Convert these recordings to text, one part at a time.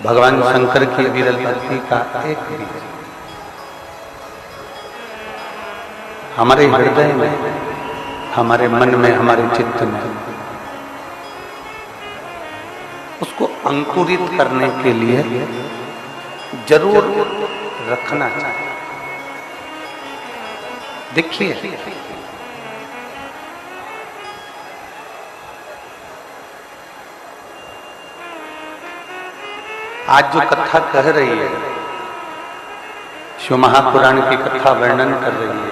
भगवान शंकर की विरल भक्ति का एक बीज हमारे हृदय में, हमारे मन में, हमारे चित्त में, उसको अंकुरित करने के लिए जरूर रखना चाहिए। देखिए, आज जो कथा कह रही है, शिव महापुराण की कथा वर्णन कर रही है,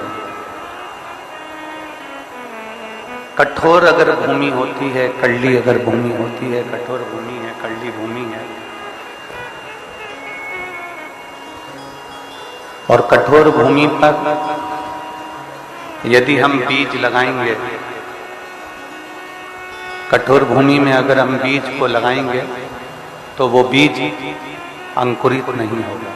कठोर अगर भूमि होती है, कड़ली अगर भूमि होती है, कठोर भूमि है, कड़ली भूमि है, और कठोर भूमि पर यदि हम बीज लगाएंगे, कठोर भूमि में अगर हम बीज को लगाएंगे तो वो बीज अंकुरित नहीं होगा।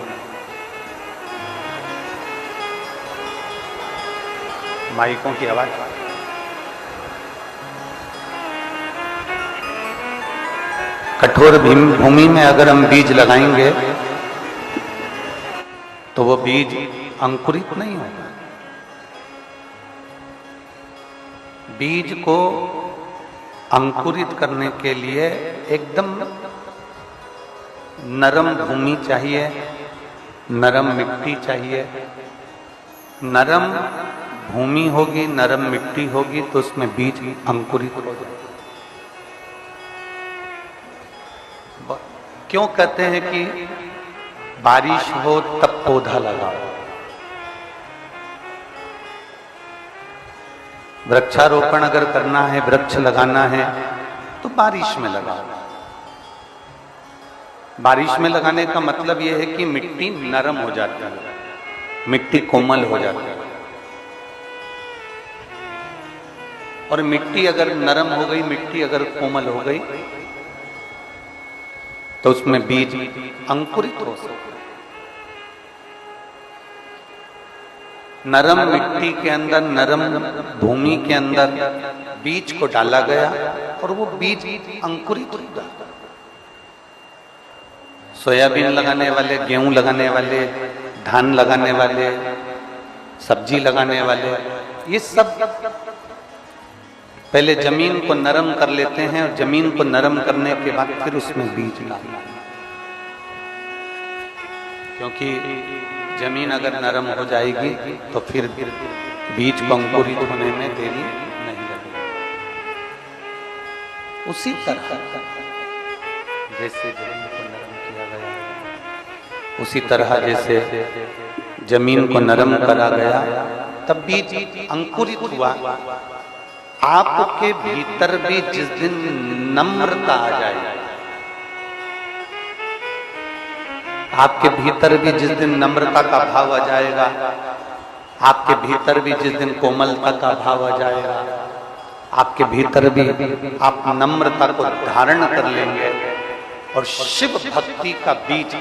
माइकों की आवाज। कठोर भूमि में अगर हम बीज लगाएंगे तो वो बीज अंकुरित नहीं होगा। बीज को अंकुरित करने के लिए एकदम नरम भूमि चाहिए, नरम मिट्टी चाहिए। नरम भूमि होगी, नरम मिट्टी होगी तो उसमें बीज अंकुरित हो जाए। क्यों कहते हैं कि बारिश हो तब पौधा लगाओ? वृक्षारोपण अगर करना है, वृक्ष लगाना है तो बारिश में लगाओ। बारिश में लगाने का मतलब यह है कि मिट्टी नरम हो जाती है, मिट्टी कोमल हो जाती है। और मिट्टी अगर नरम हो गई, मिट्टी अगर कोमल हो गई तो उसमें बीज अंकुरित हो सकता है। नरम मिट्टी के अंदर, नरम भूमि के अंदर बीज को डाला गया और वो बीज अंकुरित हो गया। सोयाबीन लगाने वाले, गेहूं लगाने वाले, धान लगाने वाले, सब्जी लगाने वाले, ये सब पहले जमीन को नरम कर लेते हैं और जमीन को नरम करने के बाद फिर उसमें बीज डालते हैं। क्योंकि जमीन अगर नरम हो जाएगी तो फिर बीज को अंकुरित होने में देरी नहीं लगेगी। उसी तरह जैसे जमीन को नरम किया गया, उसी तरह जैसे जमीन को नरम करा गया तब बीज अंकुरित हुआ। आपके भीतर भी जिस दिन नम्रता आ जाएगी, आपके भीतर भी जिस दिन नम्रता का भाव आ जाएगा, आपके भीतर भी जिस दिन कोमलता का भाव आ जाएगा, आपके भीतर भी आप नम्रता को धारण कर लेंगे और शिव भक्ति का बीज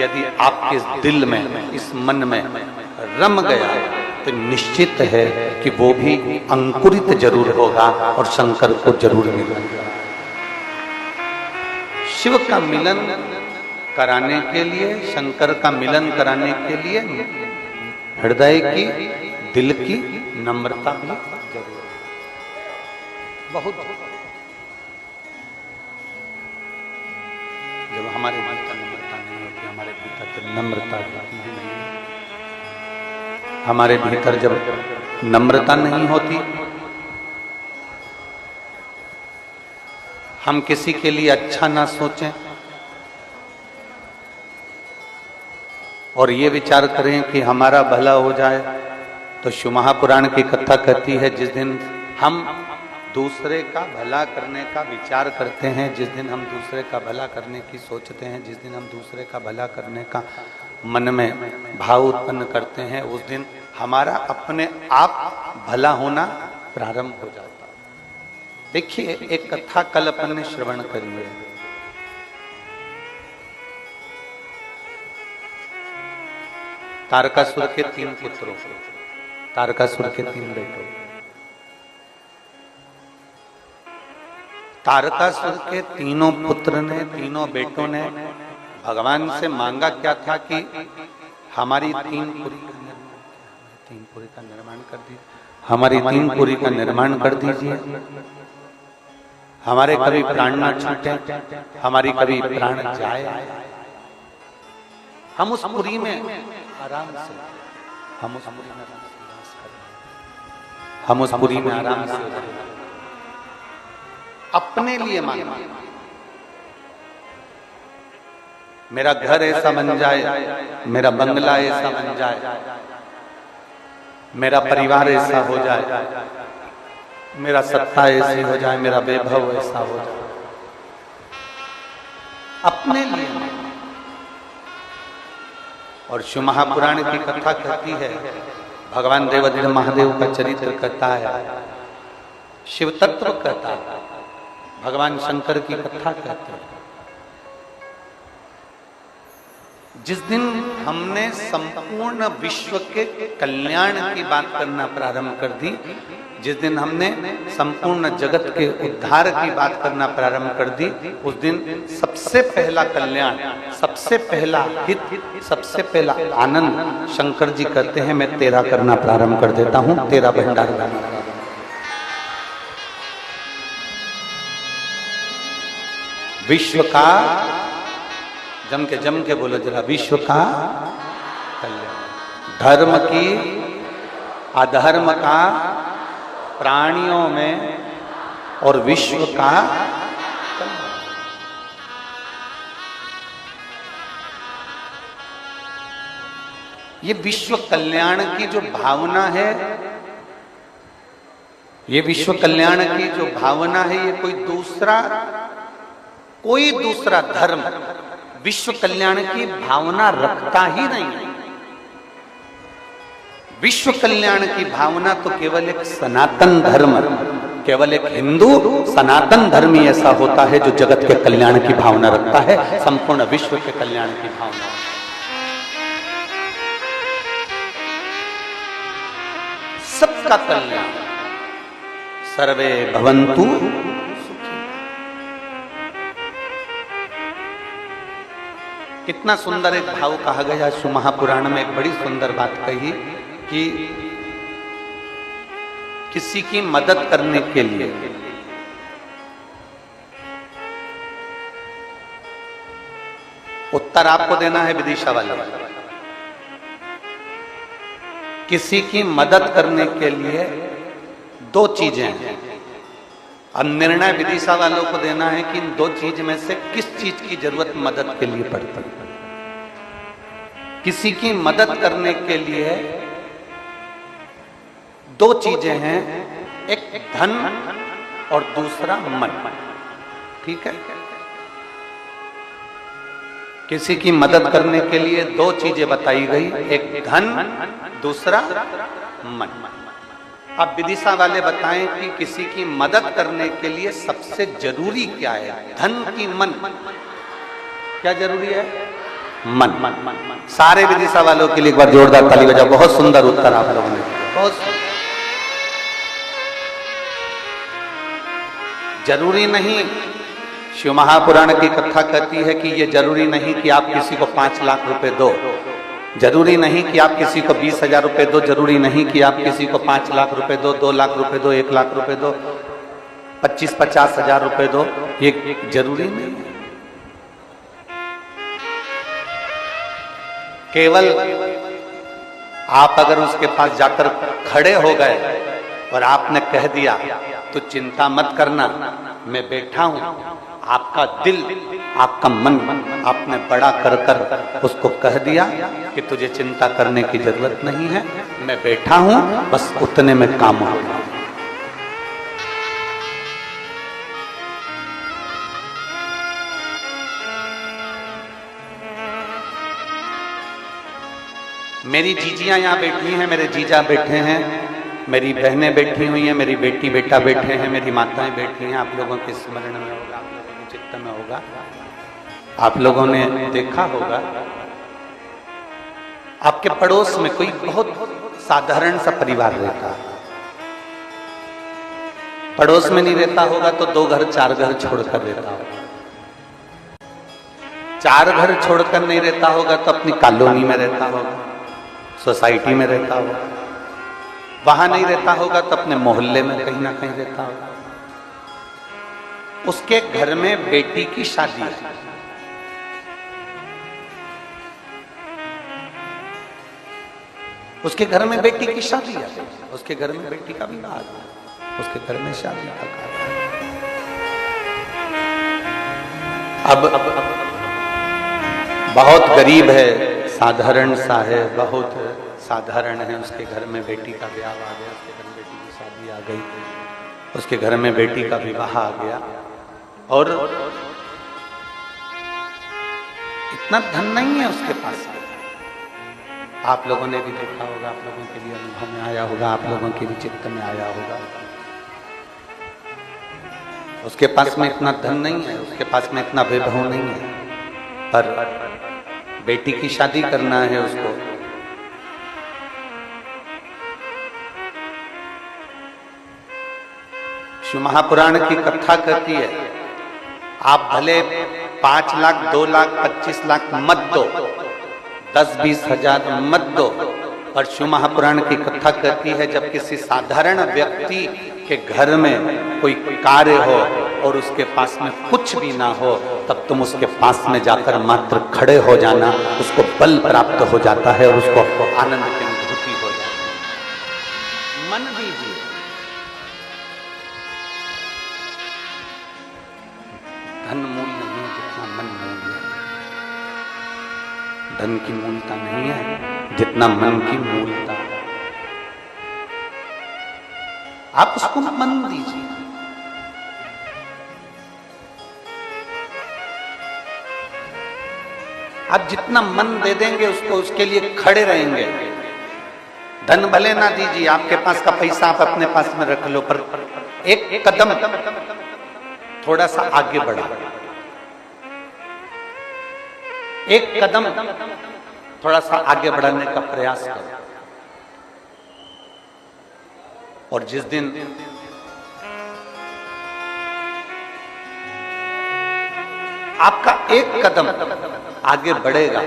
यदि आपके दिल में, इस मन में रम गया तो निश्चित है कि वो भी अंकुरित जरूर होगा और शंकर को जरूर मिलेगा। शिव का मिलन कराने के लिए, शंकर का मिलन कराने के लिए हृदय की, दिल की नम्रता भी जरूर बहुत। जब हमारे भीतर नम्रता नहीं होती, हमारे भीतर नम्रता नहीं, हमारे भीतर जब नम्रता नहीं होती, हम किसी के लिए अच्छा ना सोचें और ये विचार करें कि हमारा भला हो जाए, तो शिव महापुराण की कथा कहती है जिस दिन हम दूसरे का भला करने का विचार करते हैं, जिस दिन हम दूसरे का भला करने की सोचते हैं, जिस दिन हम दूसरे का भला करने का मन में भाव उत्पन्न करते हैं, उस दिन हमारा अपने आप भला होना प्रारंभ हो जाता है। देखिए, एक कथा कल अपन ने श्रवण करी है। तारकासुर के 3 पुत्रों, तारकासुर के 3 बेटों। तारकासुर के तीनों पुत्र ने, तीनों बेटों ने भगवान से मांगा क्या था कि हमारी तीन पुरी का निर्माण कर दीजिए, हमारी तीन पुरी का निर्माण कर दीजिए, हमारे कभी प्राण ना छूटे, हमारी कभी प्राण जाए, हम उस पुरी में आराम से, हम उस पुरी में हम उस पुरी में आराम से अपने लिए मांगा। मेरा घर ऐसा बन जाए, मेरा बंगला ऐसा बन जाए, मेरा परिवार ऐसा हो जाए, मेरा सत्ता ऐसी हो जाए, मेरा वैभव ऐसा हो जाए, अपने लिए। और शिव महापुराण की कथा कहती है, भगवान देवाधिदेव महादेव का चरित्र कहता है, शिव तत्व कहता है, भगवान शंकर की कथा कहते हैं। जिस दिन हमने संपूर्ण विश्व के कल्याण की बात करना प्रारंभ कर दी, जिस दिन हमने संपूर्ण जगत के उद्धार की बात करना प्रारंभ कर दी, उस दिन सबसे पहला कल्याण, सबसे पहला हित, सबसे पहला आनंद शंकर जी कहते हैं, मैं तेरा करना प्रारंभ कर देता हूं, तेरा भंडार करना। विश्व का जम के बोलो जरा, विश्व का कल्याण, धर्म की, अधर्म का, प्राणियों में और विश्व का कल्याण। ये विश्व कल्याण की जो भावना है, ये विश्व कल्याण की जो भावना है, ये कोई दूसरा धर्म विश्व कल्याण की भावना रखता ही नहीं। विश्व कल्याण की भावना तो केवल एक सनातन धर्म, केवल एक हिंदू सनातन धर्म ही ऐसा होता है जो जगत के कल्याण की भावना रखता है, संपूर्ण विश्व के कल्याण की भावना। सबका कल्याण, सर्वे भवन्तु। कितना सुंदर एक भाव कहा गया शिव महापुराण में, एक बड़ी सुंदर बात कही कि किसी की मदद करने के लिए उत्तर आपको देना है विदिशा वाले, किसी की मदद करने के लिए दो चीजें हैं। अब निर्णय विदिशा वालों को देना है कि इन दो चीज में से किस चीज की जरूरत मदद के लिए पड़ती है। किसी की मदद करने के लिए दो चीजें हैं, एक धन और दूसरा मन। ठीक है, किसी की मदद करने के लिए दो चीजें बताई गई, एक धन, दूसरा मन। अब विदिशा वाले बताएं कि किसी की मदद करने के लिए सबसे जरूरी क्या है, धन की मन? क्या जरूरी है? मन। सारे विदिशा वालों के लिए एक बार जोरदार ताली बजाओ, बहुत सुंदर उत्तर आप लोगों ने, बहुत जरूरी नहीं। शिव महापुराण की कथा कहती है कि ये जरूरी नहीं कि आप किसी को 5 लाख रुपए दो, जरूरी नहीं कि आप किसी को 20,000 रुपए दो, जरूरी नहीं कि आप किसी को 5 लाख रुपए दो, 2 लाख रुपए दो, 1 लाख रुपए दो, 25-50 हजार रुपए दो, ये जरूरी नहीं है। केवल आप अगर उसके पास जाकर खड़े हो गए और आपने कह दिया तो चिंता मत करना, मैं बैठा हूं, आपका दिल, आपका मन आपने बड़ा कर कर उसको कह दिया कि तुझे चिंता करने की जरूरत नहीं है, मैं बैठा हूं, बस उतने में काम होगा। मेरी जीजियां यहाँ बैठी हैं, मेरे जीजा बैठे हैं, मेरी बहनें बैठी हुई हैं, मेरी बेटी बेटा बैठे हैं, मेरी माताएं बैठी हैं। आप लोगों के स्मरण में होगा, आप लोगों के चित्त में होगा, आप लोगों ने देखा होगा आपके पड़ोस में कोई बहुत साधारण सा परिवार रहता है। पड़ोस में नहीं रहता होगा तो 2 घर 4 घर छोड़कर रहता होगा। चार घर छोड़कर नहीं रहता होगा तो अपनी कॉलोनी में रहता होगा, सोसाइटी में रहता होगा, वहां नहीं रहता होगा तो अपने मोहल्ले में कहीं ना कहीं रहता होगा। उसके घर में बेटी की शादी है, उसके घर में बेटी की शादी है, उसके घर में बेटी का विवाह है, उसके घर में शादी का कार्य है। अब बहुत गरीब है, साधारण सा है, बहुत साधारण है, उसके घर में बेटी का ब्याह आ गया, उसके घर में बेटी की शादी आ गई, उसके घर में बेटी का विवाह आ गया, और इतना धन नहीं है उसके पास। आप लोगों ने भी देखा होगा, आप लोगों के लिए अनुभव में आया होगा, आप लोगों के भी चित्त में आया होगा, उसके पास में इतना धन नहीं है, उसके पास में इतना वैभव नहीं है, पर बेटी की शादी करना है उसको। शिव महापुराण की कथा कहती है, आप भले 5 लाख 2 लाख 25 लाख मत दो, 10-20 हजार मत दो, पर शिव महापुराण की कथा कहती है जब किसी साधारण व्यक्ति के घर में कोई कार्य हो और उसके पास में कुछ भी ना हो, तब तुम उसके पास में जाकर मात्र खड़े हो जाना, उसको बल प्राप्त हो जाता है और उसको आनंद की अनुभूति हो जाती है। मन दीजिए, धन मूल नहीं है जितना मन मूल है, धन की मूलता नहीं है जितना मन की मूलता है। आप उसको मन दीजिए। आप जितना मन दे देंगे उसको, उसके लिए खड़े रहेंगे। धन भले ना दीजिए, आपके पास का पैसा आप अपने पास में रख लो, पर एक कदम थोड़ा सा आगे बढ़ा, एक कदम थोड़ा सा आगे बढ़ाने का प्रयास करो। और जिस दिन आपका एक कदम आगे बढ़ेगा,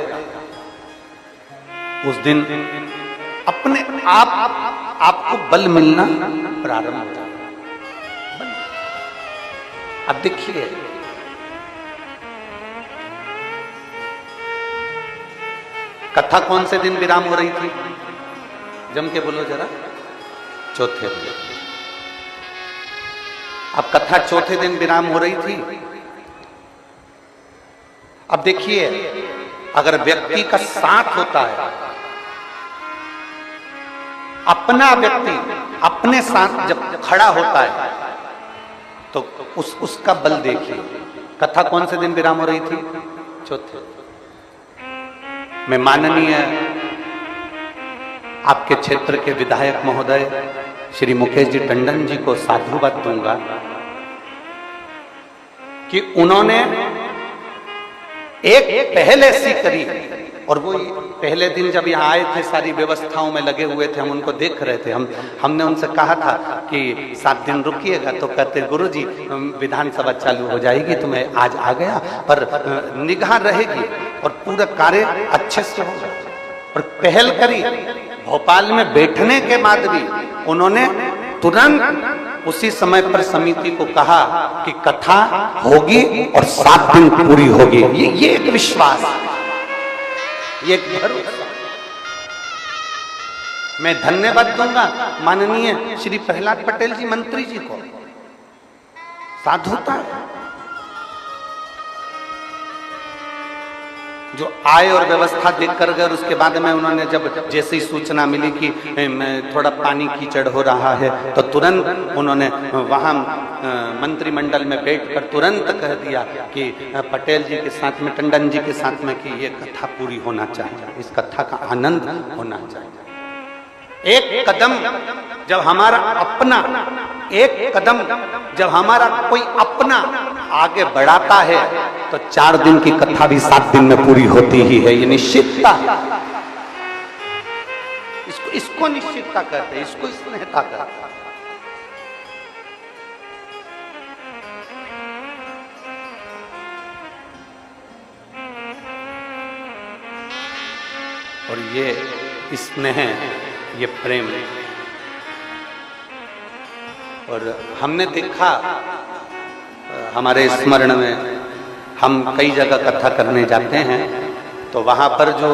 उस दिन अपने आप आपको बल मिलना प्रारंभ हो जाएगा। अब देखिए, कथा कौन से दिन विराम हो रही थी? जम के बोलो जरा। चौथे दिन। अब कथा चौथे दिन विराम हो रही थी। अब देखिए, अगर व्यक्ति का साथ होता है, अपना व्यक्ति अपने साथ जब खड़ा होता है, तो उसका बल देखिए। कथा कौन से दिन विराम हो रही थी? चौथे। मैं माननीय आपके क्षेत्र के विधायक महोदय श्री मुकेश जी टंडन जी को साधुवाद दूंगा कि उन्होंने एक पहल ऐसी करी, और वो पहले दिन जब यहाँ आए थे सारी व्यवस्थाओं में लगे हुए थे, हम उनको देख रहे थे। हमने उनसे कहा था कि 7 दिन रुकिएगा, तो कहते गुरुजी विधानसभा चालू हो जाएगी, तो मैं आज आ गया, पर निगाह रहेगी और पूरा कार्य अच्छे से होगा। और पहल करी, भोपाल में बैठने के बाद भी उन्होंने तुरंत उसी समय पर समिति को कहा कि कथा होगी और 7 दिन पूरी होगी। ये एक विश्वास, ये एक भरोसा। मैं धन्यवाद दूंगा माननीय श्री प्रहलाद पटेल जी मंत्री जी को। साधुता जो आए और व्यवस्था देखकर गए, उसके बाद में उन्होंने जब जैसे ही सूचना मिली कि थोड़ा पानी कीचड़ हो रहा है, तो तुरंत उन्होंने वहां मंत्रिमंडल में बैठकर तुरंत कह दिया कि पटेल जी के साथ में, टंडन जी के साथ में, कि ये कथा पूरी होना चाहिए, इस कथा का आनंद होना चाहिए। एक कदम जब हमारा अपना, एक कदम जब हमारा कोई अपना आगे बढ़ाता है, तो 4 दिन की कथा भी 7 दिन में पूरी होती ही है। ये निश्चितता है, इसको निश्चितता कहते हैं, इसको स्नेहता कहते हैं। और ये स्नेह, ये प्रेम। और हमने देखा हमारे स्मरण में, हम कई जगह कथा करने जाते हैं तो वहां पर जो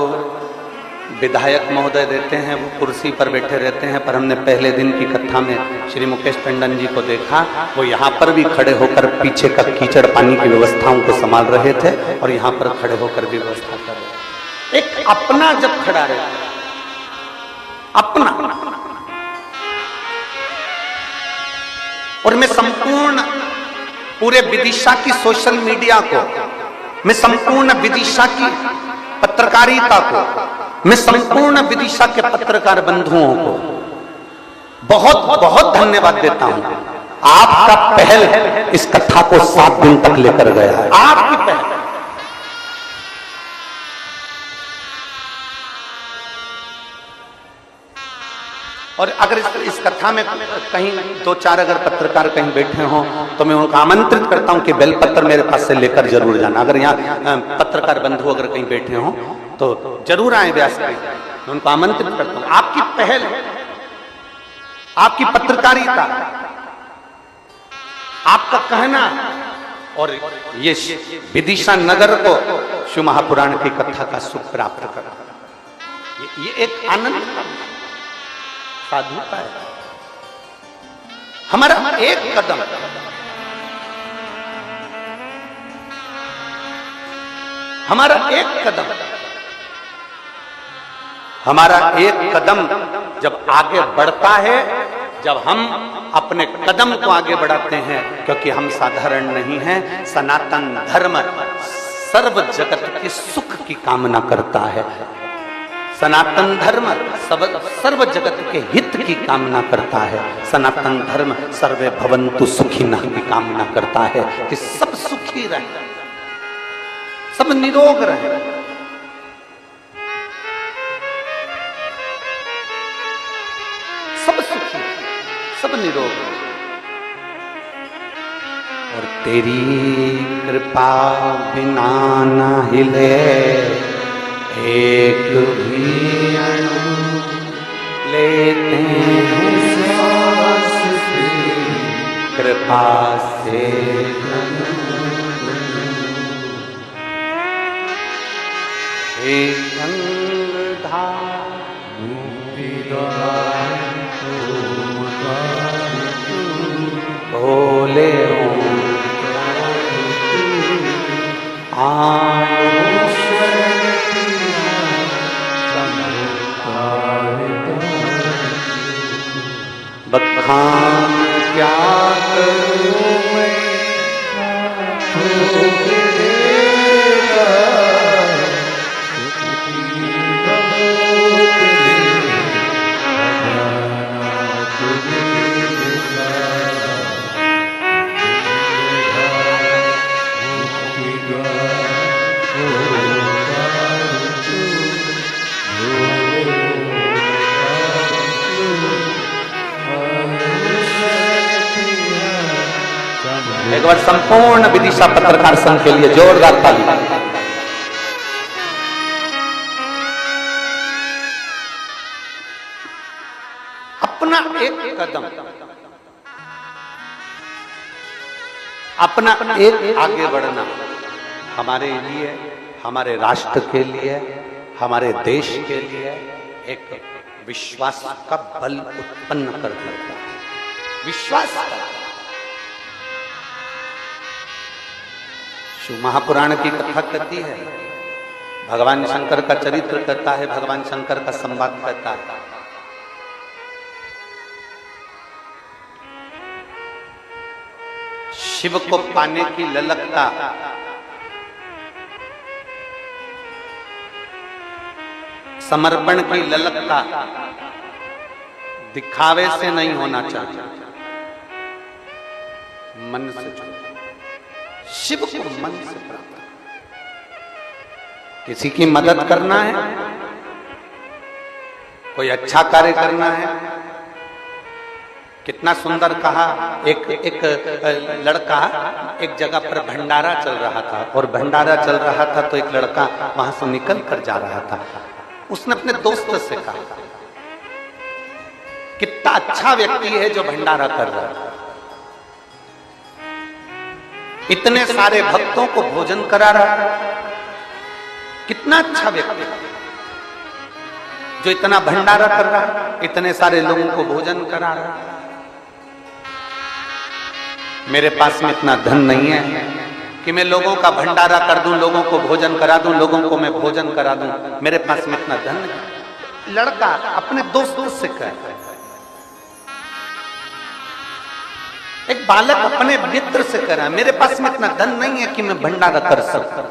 विधायक महोदय देते हैं वो कुर्सी पर बैठे रहते हैं, पर हमने पहले दिन की कथा में श्री मुकेश टंडन जी को देखा, वो यहाँ पर भी खड़े होकर पीछे का कीचड़ पानी की व्यवस्थाओं को संभाल रहे थे और यहाँ पर खड़े होकर भी व्यवस्था कर रहे। एक अपना जब खड़ा रहता, अपना। और मैं संपूर्ण पूरे विदिशा की सोशल मीडिया को, मैं संपूर्ण विदिशा की पत्रकारिता को, मैं संपूर्ण विदिशा के पत्रकार बंधुओं को बहुत बहुत धन्यवाद देता हूं। आपका पहल इस कथा को 7 दिन तक लेकर गया है, आपकी पहल। और अगर इस कथा में कहीं 2-4 अगर पत्रकार कहीं बैठे हों तो मैं उनको आमंत्रित करता हूं कि बेलपत्र मेरे पास से लेकर जरूर जाना। अगर यहाँ पत्रकार बंधु अगर कहीं बैठे हों तो जरूर आए व्यास पे, मैं उनको आमंत्रित करता हूं। आपकी पहल, आपकी पत्रकारिता, आपका कहना और ये विदिशा नगर को शिव महापुराण की कथा का सुख प्राप्त करा, ये एक आनंद साधुता है। हमारा एक कदम, हमारा एक कदम, हमारा एक कदम जब आगे बढ़ता है, जब हम अपने कदम को आगे बढ़ाते हैं, क्योंकि हम साधारण नहीं हैं। सनातन धर्म सर्व जगत के सुख की कामना करता है। सनातन धर्म सर्व जगत के हित की कामना करता है। सनातन धर्म सर्वे भवन्तु सुखिनः की कामना करता है कि सब सुखी रहे, सब निरोग रहे। सब सुखी, सब निरोग। और तेरी कृपा बिना न हिले एक भी अणु, लेते हैं सांस तेरी कृपा से। हे गंगाधार बोले बखान क्या करूं मैं, एक बार संपूर्ण विदिशा पत्रकार संघ के लिए जोरदार ताली। अपना एक कदम, अपना एक आगे बढ़ना हमारे लिए, हमारे राष्ट्र के लिए, हमारे देश के लिए एक विश्वास का बल उत्पन्न कर देता है। विश्वास का। शिव महापुराण की कथा कहती है, भगवान शंकर का चरित्र कहता है, भगवान शंकर का संवाद कहता है। शिव को पाने की ललकता समर्पण की ललकता दिखावे से नहीं होना चाहिए, मन से जुड़ा। शिव को मन से प्राप्त। किसी की मदद करना है, कोई अच्छा कार्य करना है। कितना सुंदर कहा, एक लड़का एक जगह पर भंडारा चल रहा था और भंडारा चल रहा था तो एक लड़का वहां से निकल कर जा रहा था। उसने अपने दोस्त से कहा, कितना अच्छा व्यक्ति है जो भंडारा कर रहा है, इतने सारे भक्तों को भोजन करा रहा है, कितना अच्छा व्यक्ति जो इतना भंडारा कर रहा है, इतने सारे लोगों को भोजन करा रहा है। मेरे पास में इतना धन नहीं है कि मैं लोगों का भंडारा कर दूं, लोगों को भोजन करा दूं, लोगों को मैं भोजन करा दूं, मेरे पास में इतना धन नहीं। लड़का अपने दोस्तों से कह, एक बालक अपने मित्र से कह रहा है, मेरे पास में इतना धन नहीं है कि मैं भंडारा कर सकूं,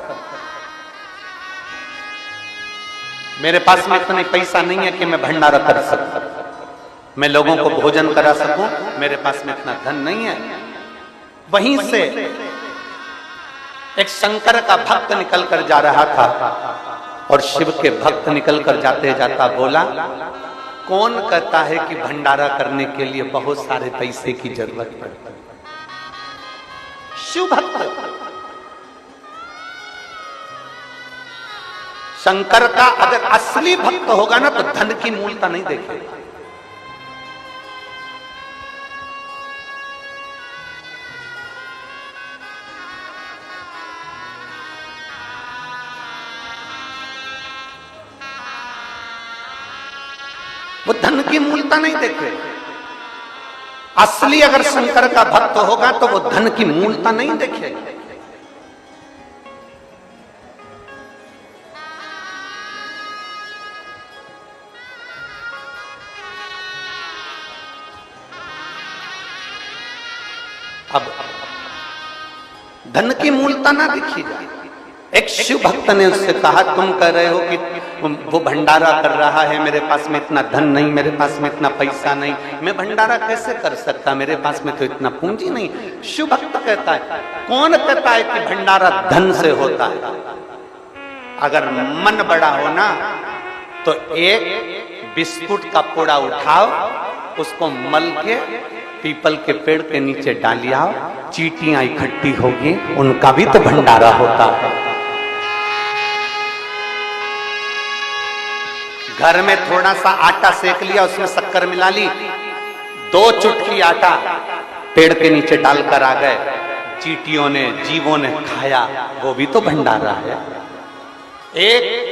मेरे पास में इतना पैसा नहीं है कि मैं भंडारा कर सकूं, मैं लोगों को भोजन करा सकूं, मेरे पास में इतना धन नहीं है। वहीं से एक शंकर का भक्त निकल कर जा रहा था और शिव के भक्त निकल कर जाते जाता बोला, कौन कहता है कि भंडारा करने के लिए बहुत सारे पैसे की जरूरत पड़ती है? शिव भक्त शंकर का अगर असली भक्त होगा ना तो धन की मूलता नहीं देखेगा। वो धन की मूलता नहीं देखे। असली अगर शंकर का भक्त होगा तो वो धन की मूलता नहीं देखेगा। अब धन की मूलता ना देखी जाए। एक शिव भक्त ने उससे कहा, तुम कह रहे हो कि वो भंडारा कर रहा है, मेरे पास में इतना धन नहीं, मेरे पास में इतना पैसा नहीं, मैं भंडारा कैसे कर सकता, मेरे पास में तो इतना पूंजी नहीं। शिव भक्त कहता है, कौन कहता है कि भंडारा धन से होता है? अगर मन बड़ा हो ना तो एक बिस्कुट का पोड़ा उठाओ, उसको मल के पीपल के पेड़ के नीचे डालिया, चींटियां इकट्ठी होगी, उनका भी तो भंडारा होता है। घर में थोड़ा सा आटा सेक लिया, उसमें शक्कर मिला ली, 2 चुटकी आटा पेड़ के नीचे डालकर आ गए, चींटियों ने, जीवों ने खाया, वो भी तो भंडारा है। एक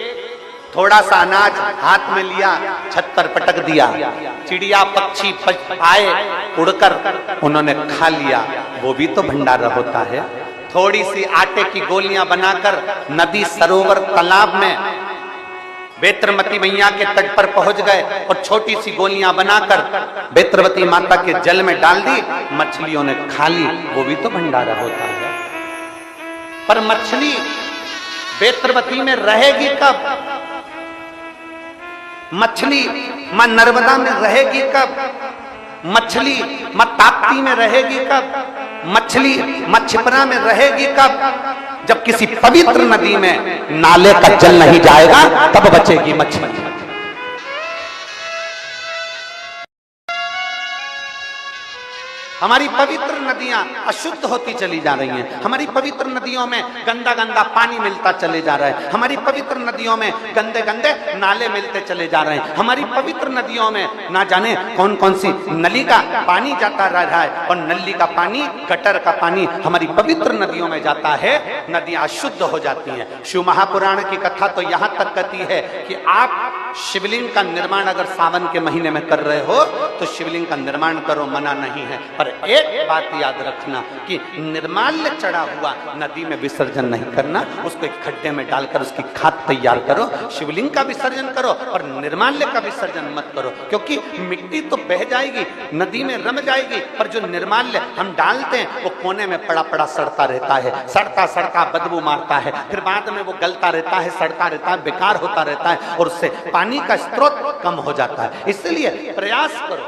थोड़ा सा अनाज हाथ में लिया, छत पर पटक दिया, चिड़िया पक्षी आए उड़कर, उन्होंने खा लिया, वो भी तो भंडारा होता है। थोड़ी सी आटे की गोलियां बनाकर नदी, सरोवर, तालाब में बेत्रवती मैया के तट पर पहुंच गए और छोटी सी गोलियां बनाकर बेत्रवती माता के जल में डाल दी, मछलियों ने खा ली, वो भी तो भंडारा होता है। पर मछली बेत्रवती में रहेगी कब? मछली मां नर्मदा में रहेगी कब? मछली मां ताप्ती में रहेगी कब? मछली मां छिपरा में रहेगी कब? जब किसी पवित्र नदी में नाले का जल नहीं जाएगा तब बचेगी मछली। हमारी पवित्र नदियां अशुद्ध होती चली जा रही हैं। हमारी पवित्र नदियों में गंदा गंदा पानी मिलता चले जा रहा है। हमारी पवित्र नदियों में गंदे गंदे नाले मिलते चले जा रहे हैं। हमारी पवित्र नदियों में ना जाने कौन कौन सी नली का पानी जाता रहा है, और नली का पानी, गटर का पानी हमारी पवित्र नदियों में जाता है, नदियां अशुद्ध हो जाती हैं। शिव महापुराण की कथा तो यहां तक कहती है कि आप शिवलिंग का निर्माण अगर सावन के महीने में कर रहे हो तो शिवलिंग का निर्माण करो, मना नहीं है। पर एक बात याद रखना कि निर्माल्य चढ़ा हुआ नदी में विसर्जन नहीं करना, उसको एक खड्डे में डालकर उसकी खाद तैयार करो, शिवलिंग का विसर्जन करो और निर्माल्य का विसर्जन मत करो, क्योंकि मिट्टी तो बह जाएगी, नदी में रम जाएगी, पर जो निर्माल्य हम डालते हैं वो कोने में पड़ा पड़ा सड़ता रहता है, सड़ता सड़ता बदबू मारता है, फिर बाद में वो गलता रहता है, सड़ता रहता है, बेकार होता रहता है और उससे पानी का स्रोत कम हो जाता है। इसलिए प्रयास करो,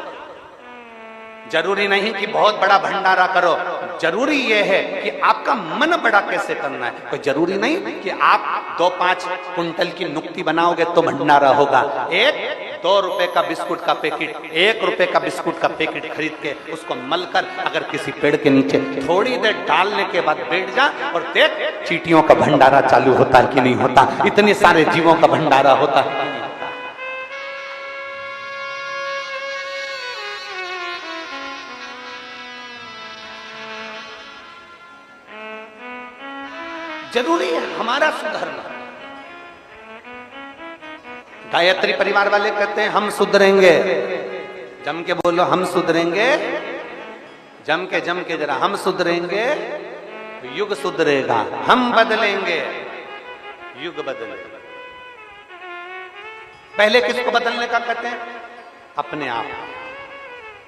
जरूरी नहीं कि बहुत बड़ा भंडारा करो, जरूरी यह है कि आपका मन बड़ा कैसे करना है। कोई जरूरी नहीं कि आप 2-5 कुंटल की नुक्ति बनाओगे तो भंडारा होगा। 1-2 रुपए का बिस्कुट का पैकेट, 1 रुपए का बिस्कुट का पैकेट खरीद के उसको मलकर अगर किसी पेड़ के नीचे थोड़ी देर डालने के बाद बैठ जा और देख चींटियों का भंडारा चालू होता है कि नहीं होता, इतने सारे जीवों का भंडारा होता है। जरूरी है हमारा सुधरना। गायत्री परिवार वाले कहते हैं हम सुधरेंगे, जम के बोलो हम सुधरेंगे, जम के जरा हम सुधरेंगे, युग सुधरेगा, हम बदलेंगे, युग बदलेगा। पहले किसको बदलने का कहते हैं? अपने आप।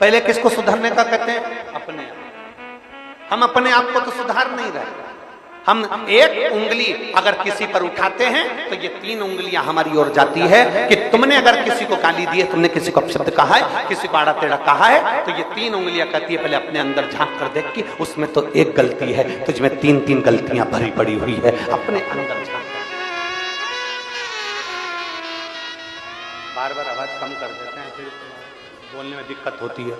पहले किसको सुधरने का कहते हैं? अपने आप। हम अपने आप को तो सुधार नहीं रहे। हम एक उंगली अगर किसी पर उठाते हैं तो ये 3 उंगलियां हमारी ओर जाती है कि तुमने अगर किसी को गाली दी है, तुमने किसी को अपशब्द कहा है, किसी को आड़ा टेढ़ा कहा है, तो ये 3 उंगलियां कहती है पहले अपने अंदर झांक कर देख कि उसमें तो एक गलती है, तुझमें 3-3 गलतियां भरी पड़ी हुई है, अपने अंदर झांक। बार बार आवाज कम कर देते हैं, फिर बोलने में दिक्कत होती है।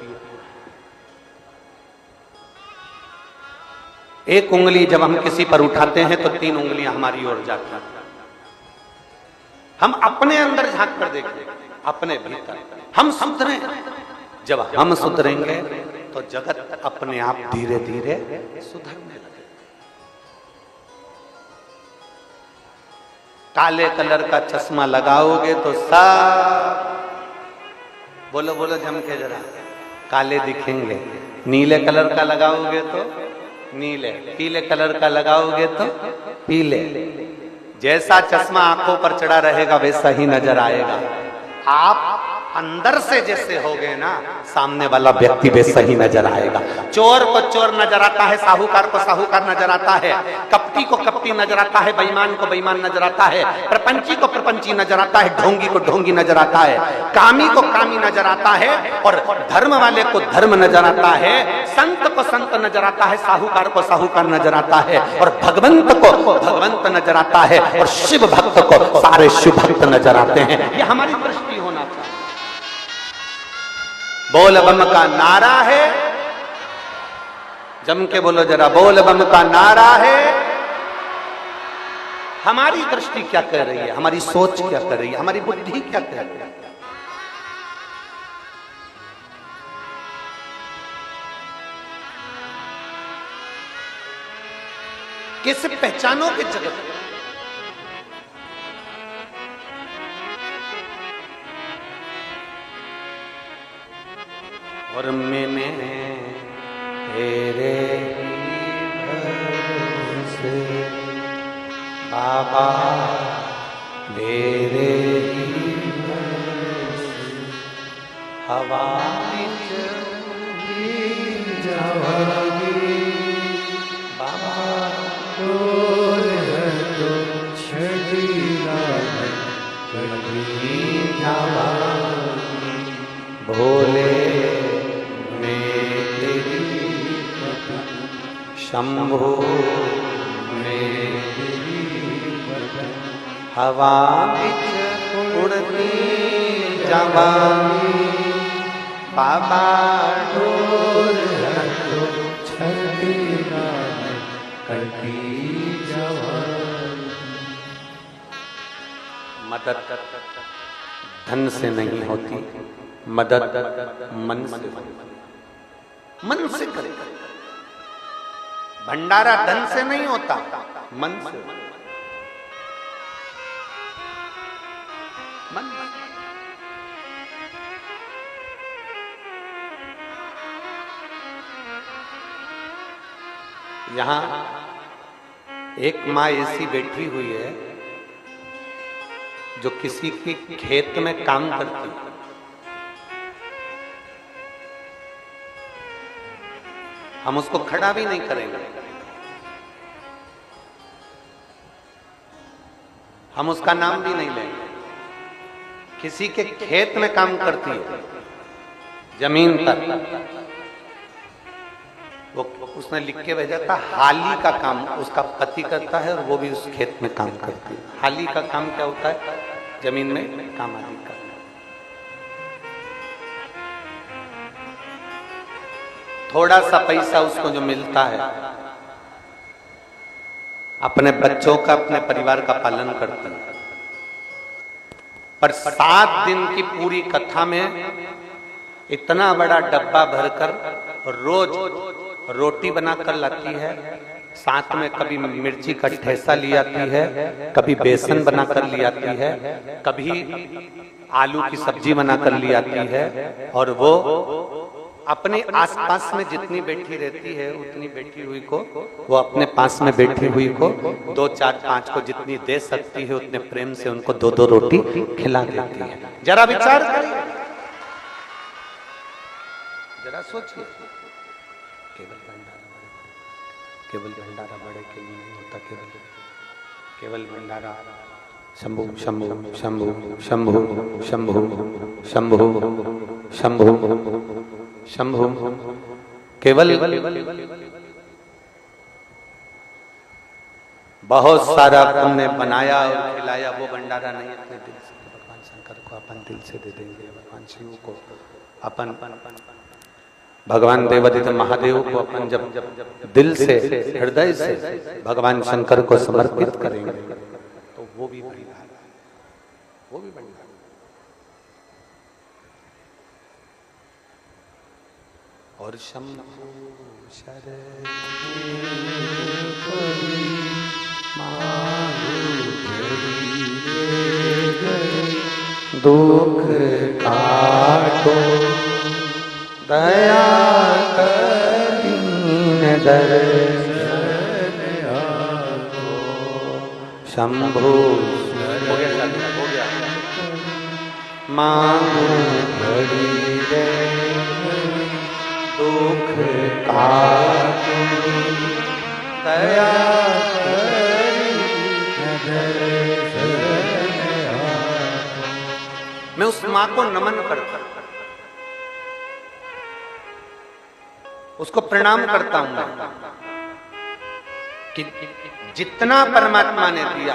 एक उंगली जब हम किसी पर उठाते हैं तो 3 उंगलियां हमारी ओर जाती हैं। हम अपने अंदर झांक कर देखें, अपने भीतर हम सुधरे। जब हम सुधरेंगे तो जगत अपने आप धीरे धीरे सुधरने लगे। काले कलर का चश्मा लगाओगे तो सब बोलो बोलो जम के जरा काले दिखेंगे। नीले कलर का लगाओगे तो नीले, पीले कलर का लगाओगे तो पीले। जैसा चश्मा आंखों पर चढ़ा रहेगा वैसा ही नजर आएगा। आप अंदर से जैसे हो गए ना, सामने वाला व्यक्ति वैसा ही नजर आएगा। चोर को चोर नजर आता है, साहूकार को साहूकार नजर आता है, कपटी को कपटी नजर आता है, बेईमान को बेईमान नजर आता है, प्रपंची को प्रपंची नजर आता है, ढोंगी को ढोंगी नजर आता है, कामी को कामी नजर आता है, और धर्म वाले को धर्म नजर आता है, संत को संत नजर आता है, साहूकार को साहूकार नजर आता है, और भगवंत को भगवंत नजर आता है, और शिव भक्त को सारे शिव भक्त नजर आते हैं। ये हमारी दृष्टि होना चाहिए। बोल बम का नारा है, जम के बोलो जरा, बोल बम का नारा है। हमारी दृष्टि क्या कह रही है, हमारी सोच क्या कर रही है, हमारी बुद्धि क्या कह रही है। कैसे पहचानोगे जगत? और मैंने तेरे भरोसे बाबा, तेरे भरोसे हवा जाओगी बाबा, डोर है तो छड़ीला कभी जाओगी भोले शंभो में हवा उड़ती जवानी बाबा, डोर छड़ीला करती जवानी। मदद धन से नहीं होती, मदद मन से, मन से करे। भंडारा धन से नहीं होता, मन से। मन यहां एक माँ ऐसी बैठी हुई है जो किसी के खेत में काम करती है। हम उसको खड़ा भी नहीं करेंगे, हम उसका नाम भी नहीं लेंगे। किसी के खेत में काम करती है, जमीन पर। वो उसने लिख के भेजा था, हाली का काम उसका पति करता है और वो भी उस खेत में काम करती है। हाली का काम क्या होता है? जमीन में काम आदि करना। थोड़ा सा पैसा उसको जो मिलता है, अपने बच्चों का, अपने परिवार का पालन करता है। पर 7 दिन की पूरी कथा में इतना बड़ा डब्बा भरकर रोज रोटी बनाकर लाती है, साथ में कभी मिर्ची का ठेसा ली आती है, कभी बेसन बनाकर ली आती है, कभी आलू की सब्जी बनाकर ली आती है, और वो अपने आसपास में जितनी बैठी रहती है उतनी बैठी हुई को, वो अपने पास में बैठी हुई को 2, 4, 5 को जितनी दे सकती है उतने प्रेम से उनको 2-2 रोटी खिला देती है। जरा विचार करिए, जरा सोचिए। केवल भंडारा बड़े के लिए नहीं होता, केवल भंडारा शंभु शंभु शंभु शंभु शंभु शंभु शंभु शंभु, केवल बहुत सारा पुण्य बनाया और खिलाया वो भंडारा नहीं, अपने दिल से भगवान शंकर को अपन दिल से दे देंगे, भगवान शिव को अपन, भगवान देवादिदेव महादेव को अपन जब दिल से हृदय से भगवान शंकर को समर्पित करेंगे तो वो भी भंडारा, वो भी भंडारा। और शंभु शरण दुख काटो दया दीन दर्शन आपको शंभु हो गया मांगो घड़ी दे दुख काटो दया मैं उस मां को नमन करता, उसको प्रणाम करता हूं कि जितना परमात्मा ने दिया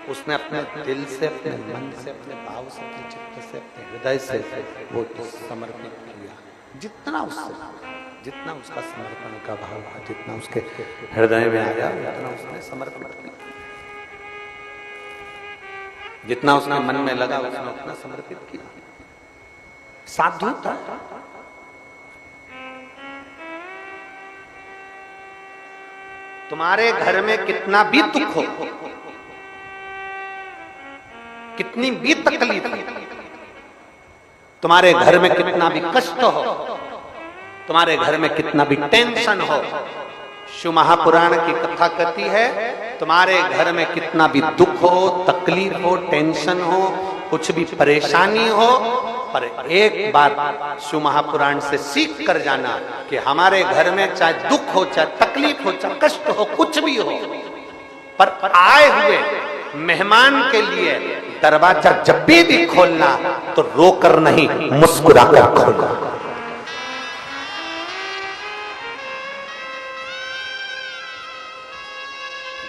उसने अपने दिल से, अपने मन से, अपने भाव से, अपने चित्त से, अपने हृदय से वो समर्पित किया। जितना उसका समर्पण का भाव था, जितना उसके हृदय में आया उतना उसने समर्पित किया, जितना उसने मन में लगा उसने उतना समर्पित किया। साधुता तुम्हारे घर में कितना भी दुख हो, कितनी भी तकलीफ हो, तुम्हारे घर में कितना भी कष्ट हो, तुम्हारे घर में कितना भी टेंशन हो, शिव महापुराण की कथा कहती है तुम्हारे घर में कितना भी दुख हो, तकलीफ हो, टेंशन हो, कुछ भी परेशानी हो, पर एक बात शिव महापुराण से सीख कर जाना कि हमारे घर में चाहे दुख हो, चाहे तकलीफ हो, चाहे कष्ट हो, कुछ भी हो, पर आए हुए मेहमान के लिए दरवाजा जब भी खोलना तो रोकर नहीं, मुस्कुराकर खोलना।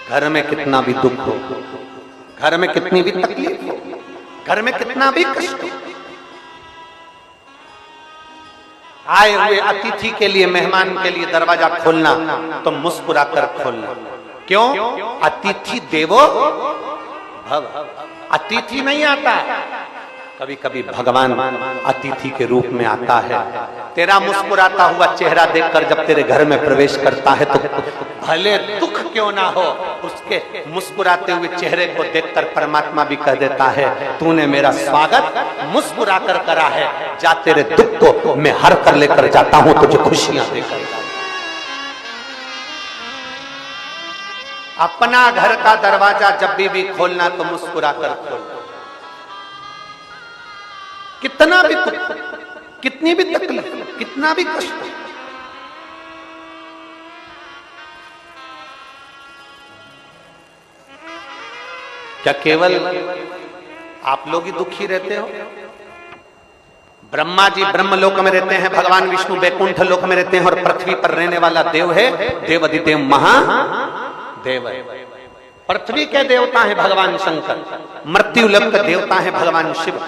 घर में कितना भी दुख हो, घर में कितनी भी तकलीफ हो, घर में कितना भी कष्ट हो, आए हुए अतिथि के लिए, मेहमान के लिए दरवाजा खोलना तो मुस्कुराकर खोलना। क्यों? अतिथि देवो भव। अतिथि नहीं आता, कभी कभी भगवान अतिथि के रूप में आता है। तेरा मुस्कुराता हुआ चेहरा देखकर जब तेरे घर में प्रवेश करता है तो भले दुख क्यों ना हो, उसके मुस्कुराते हुए चेहरे को देखकर परमात्मा भी कह देता है तूने मेरा स्वागत मुस्कुराकर करा है, जा तेरे दुख को मैं हर कर लेकर जाता हूं तुझे खुशियां देकर। अपना घर का दरवाजा जब भी खोलना तो मुस्कुराकर खोलना। कितना भी दुख, कितनी भी तकलीफ, कितना भी कष्ट, क्या केवल आप लोग ही दुखी रहते हो? ब्रह्मा जी ब्रह्मलोक में रहते हैं, भगवान विष्णु वैकुंठ लोक में रहते हैं, और पृथ्वी पर रहने वाला देव है देवाधिदेव महादेव। पृथ्वी के देवता है भगवान शंकर, मृत्यु लोक के देवता है भगवान शिव।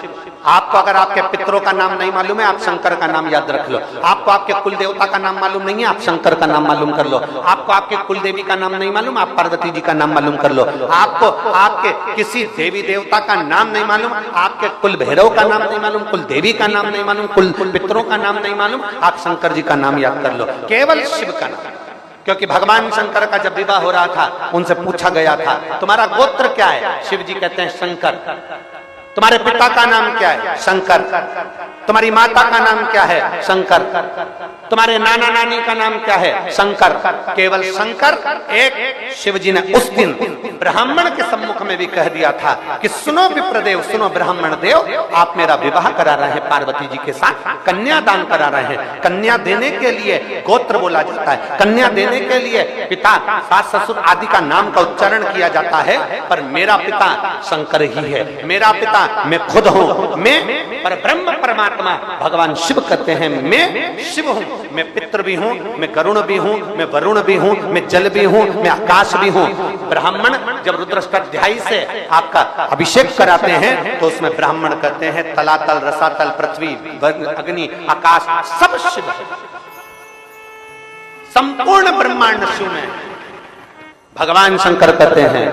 आपको अगर आपके पितरों का नाम नहीं मालूम है, आप शंकर का नाम याद रख लो। आपको आपके कुल देवता का नाम मालूम नहीं है, आप शंकर का नाम मालूम कर लो। आपको आपके कुल देवी का नाम नहीं मालूम, आप पार्वती जी का नाम मालूम कर लो। आपको आपके किसी देवी देवता का नाम नहीं मालूम, आपके कुल भैरव का नाम नहीं मालूम, कुल देवी का नाम नहीं मालूम, कुल पितरों का नाम नहीं मालूम, आप शंकर जी का नाम याद कर लो, केवल शिव का नाम। क्योंकि भगवान शंकर का जब विवाह हो रहा था उनसे पूछा गया था तुम्हारा गोत्र क्या है? शिव जी कहते हैं शंकर। तुम्हारे पिता का नाम क्या है? शंकर। तुम्हारी माता का नाम क्या है? शंकर। तुम्हारे नाना नानी का नाम क्या है? शंकर। केवल शंकर एक। शिव जी ने उस दिन ब्राह्मण के सम्मुख में भी कह दिया था कि सुनो विप्रदेव, सुनो ब्राह्मण देव, आप मेरा विवाह करा रहे हैं पार्वती जी के साथ, कन्या दान करा रहे हैं। कन्या देने के लिए गोत्र बोला जाता है, कन्या देने के लिए पिता, सास, ससुर आदि का नाम का उच्चारण किया जाता है, पर मेरा पिता शंकर ही है। मेरा पिता मैं खुद हूं, मैं पर ब्रह्म परमात्मा भगवान शिव कहते हैं मैं शिव हूं। मैं पितृ भी हूं, मैं गरुण भी हूं, मैं वरुण भी हूं, मैं जल भी हूं, मैं आकाश भी हूं। ब्राह्मण जब रुद्राष्टाध्यायी से आपका अभिषेक कराते हैं तो उसमें ब्राह्मण कहते हैं तलातल, रसातल, पृथ्वी, अग्नि, आकाश सब शिव है। संपूर्ण ब्रह्मांड शिव में भगवान शंकर कहते हैं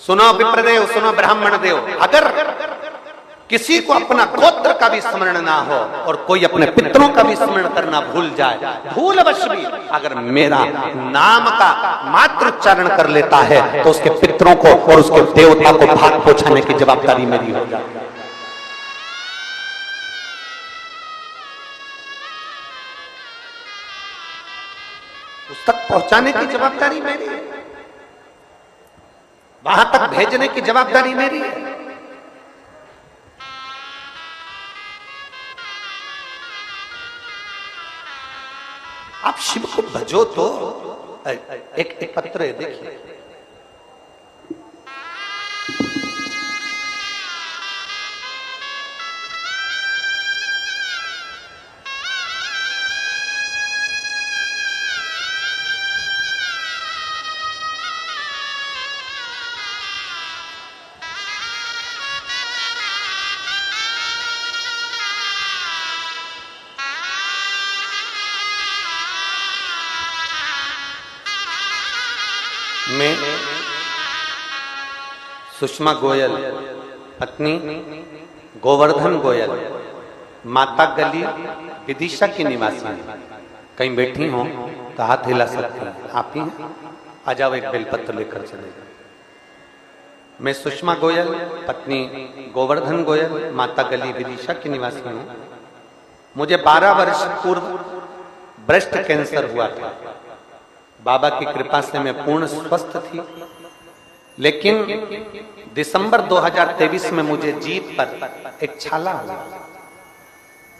सुनो विप्रदेव, सुनो ब्राह्मण देव, अगर किसी को अपना गोत्र का भी स्मरण ना हो और कोई अपने पितरों का भी स्मरण करना भूल जाए, भूलवश भी अगर मेरा नाम का मात्र उच्चारण कर लेता है तो उसके पितरों को और उसके देवता को भाग पहुंचाने की जवाबदारी मेरी हो जाए। उस तक पहुंचाने की जवाबदारी मेरी है, वहां तक भेजने की जवाबदारी मेरी है। आप शिव को भजो तो एक पत्र है, देखिए मैं सुषमा गोयल, पत्नी गोवर्धन गोयल, माता गली विदिशा की निवासी है। कहीं बैठी हो तो हाथ हिला सकती हैं, आप ही हैं? आ जाओ, एक बेलपत्र लेकर चलेगा। मैं सुषमा गोयल, पत्नी गोवर्धन गोयल, माता गली विदिशा की निवासी हूँ। मुझे 12 वर्ष पूर्व ब्रेस्ट कैंसर हुआ था। बाबा की कृपा से मैं पूर्ण स्वस्थ थी, लेकिन दिसंबर 2023 में मुझे जीभ पर एक छाला हुआ,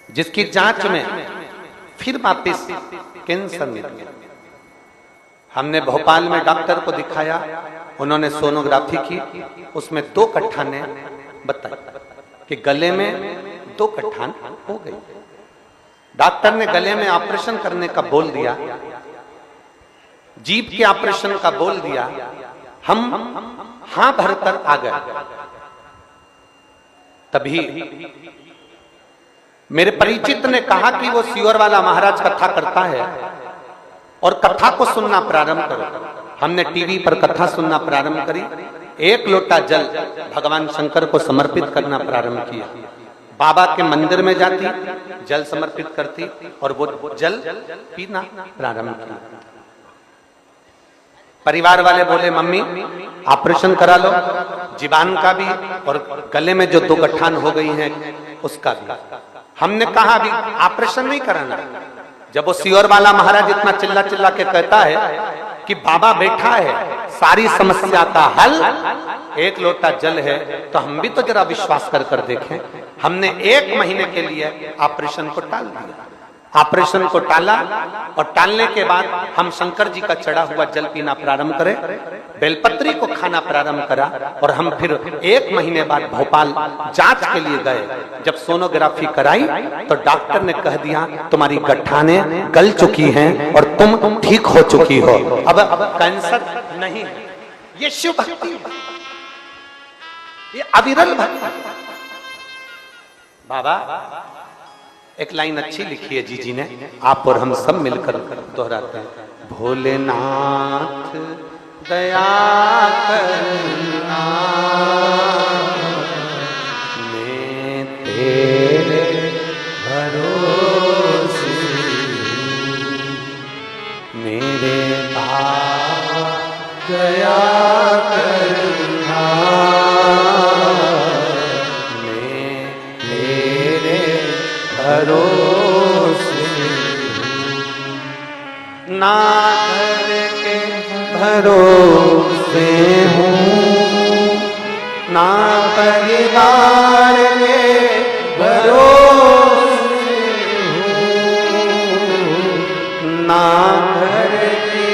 जिसकी जांच में फिर वापिस कैंसर निकला। हमने भोपाल में डॉक्टर को दिखाया, उन्होंने सोनोग्राफी की, उसमें 2 कट्ठान ने बताया कि गले में 2 कट्ठान हो गई। डॉक्टर ने गले में ऑपरेशन करने का बोल दिया, जीभ के ऑपरेशन का बोल दिया। हम हां भरकर आ गए। तभी मेरे परिचित ने कहा कि वो सियोर वाला महाराज कथा करता है और कथा को सुनना प्रारंभ करो। हमने टीवी पर कथा सुनना प्रारंभ करी। 1 लोटा जल भगवान शंकर को समर्पित करना प्रारंभ किया। बाबा के मंदिर में जाती, जल समर्पित करती और वो जल पीना प्रारंभ किया। परिवार वाले बोले मम्मी ऑपरेशन करा लो, जीवान का भी और गले में जो 2 गठान हो गई हैं उसका भी। हमने कहा अभी ऑपरेशन नहीं कराना। जब वो सियोर वाला महाराज इतना चिल्ला चिल्ला के कहता है कि बाबा बैठा है, सारी समस्या का हल 1 लोटा जल है, तो हम भी तो जरा विश्वास कर कर देखें। हमने 1 महीने के लिए ऑपरेशन को टाल दिया। ऑपरेशन को टाला और टालने के बाद हम शंकर जी का चढ़ा हुआ जल पीना प्रारंभ करें, बेलपत्री को खाना प्रारंभ करा और हम फिर 1 महीने बाद भोपाल जांच के लिए गए। जब सोनोग्राफी कराई तो डॉक्टर ने कह दिया तुम्हारी गठानें गल चुकी हैं और तुम ठीक हो चुकी हो, अब कैंसर नहीं है। ये शिव भक्ति, ये अविरल भक्ति। बाबा एक लाइन अच्छी लिखी है जी ने, आप और हम सब मिलकर दोहराते हैं। भोलेनाथ दया करना, मैं तेरे भरोसे, ना परिवार के भरोसे हो, ना घर के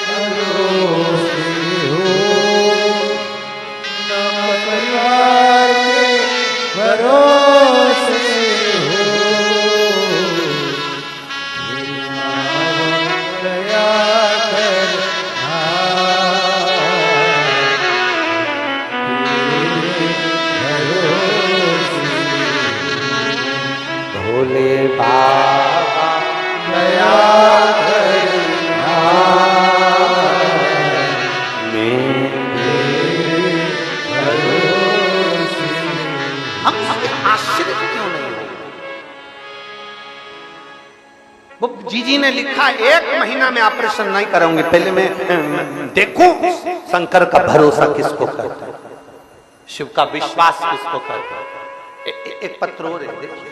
भरोसे हो, ना परिवार के भरोसे हो, मेरी माँ दया कर भोले बाबा दया करना मेरे भरोसे। हम आश्चर्य क्यों नहीं हो? वो जीजी ने लिखा 1 महीना में ऑपरेशन नहीं करूंगी, पहले मैं देखूं शंकर का भरोसा किसको करता है, शिव का विश्वास किसको करता है। एक पत्र और है, देखिए।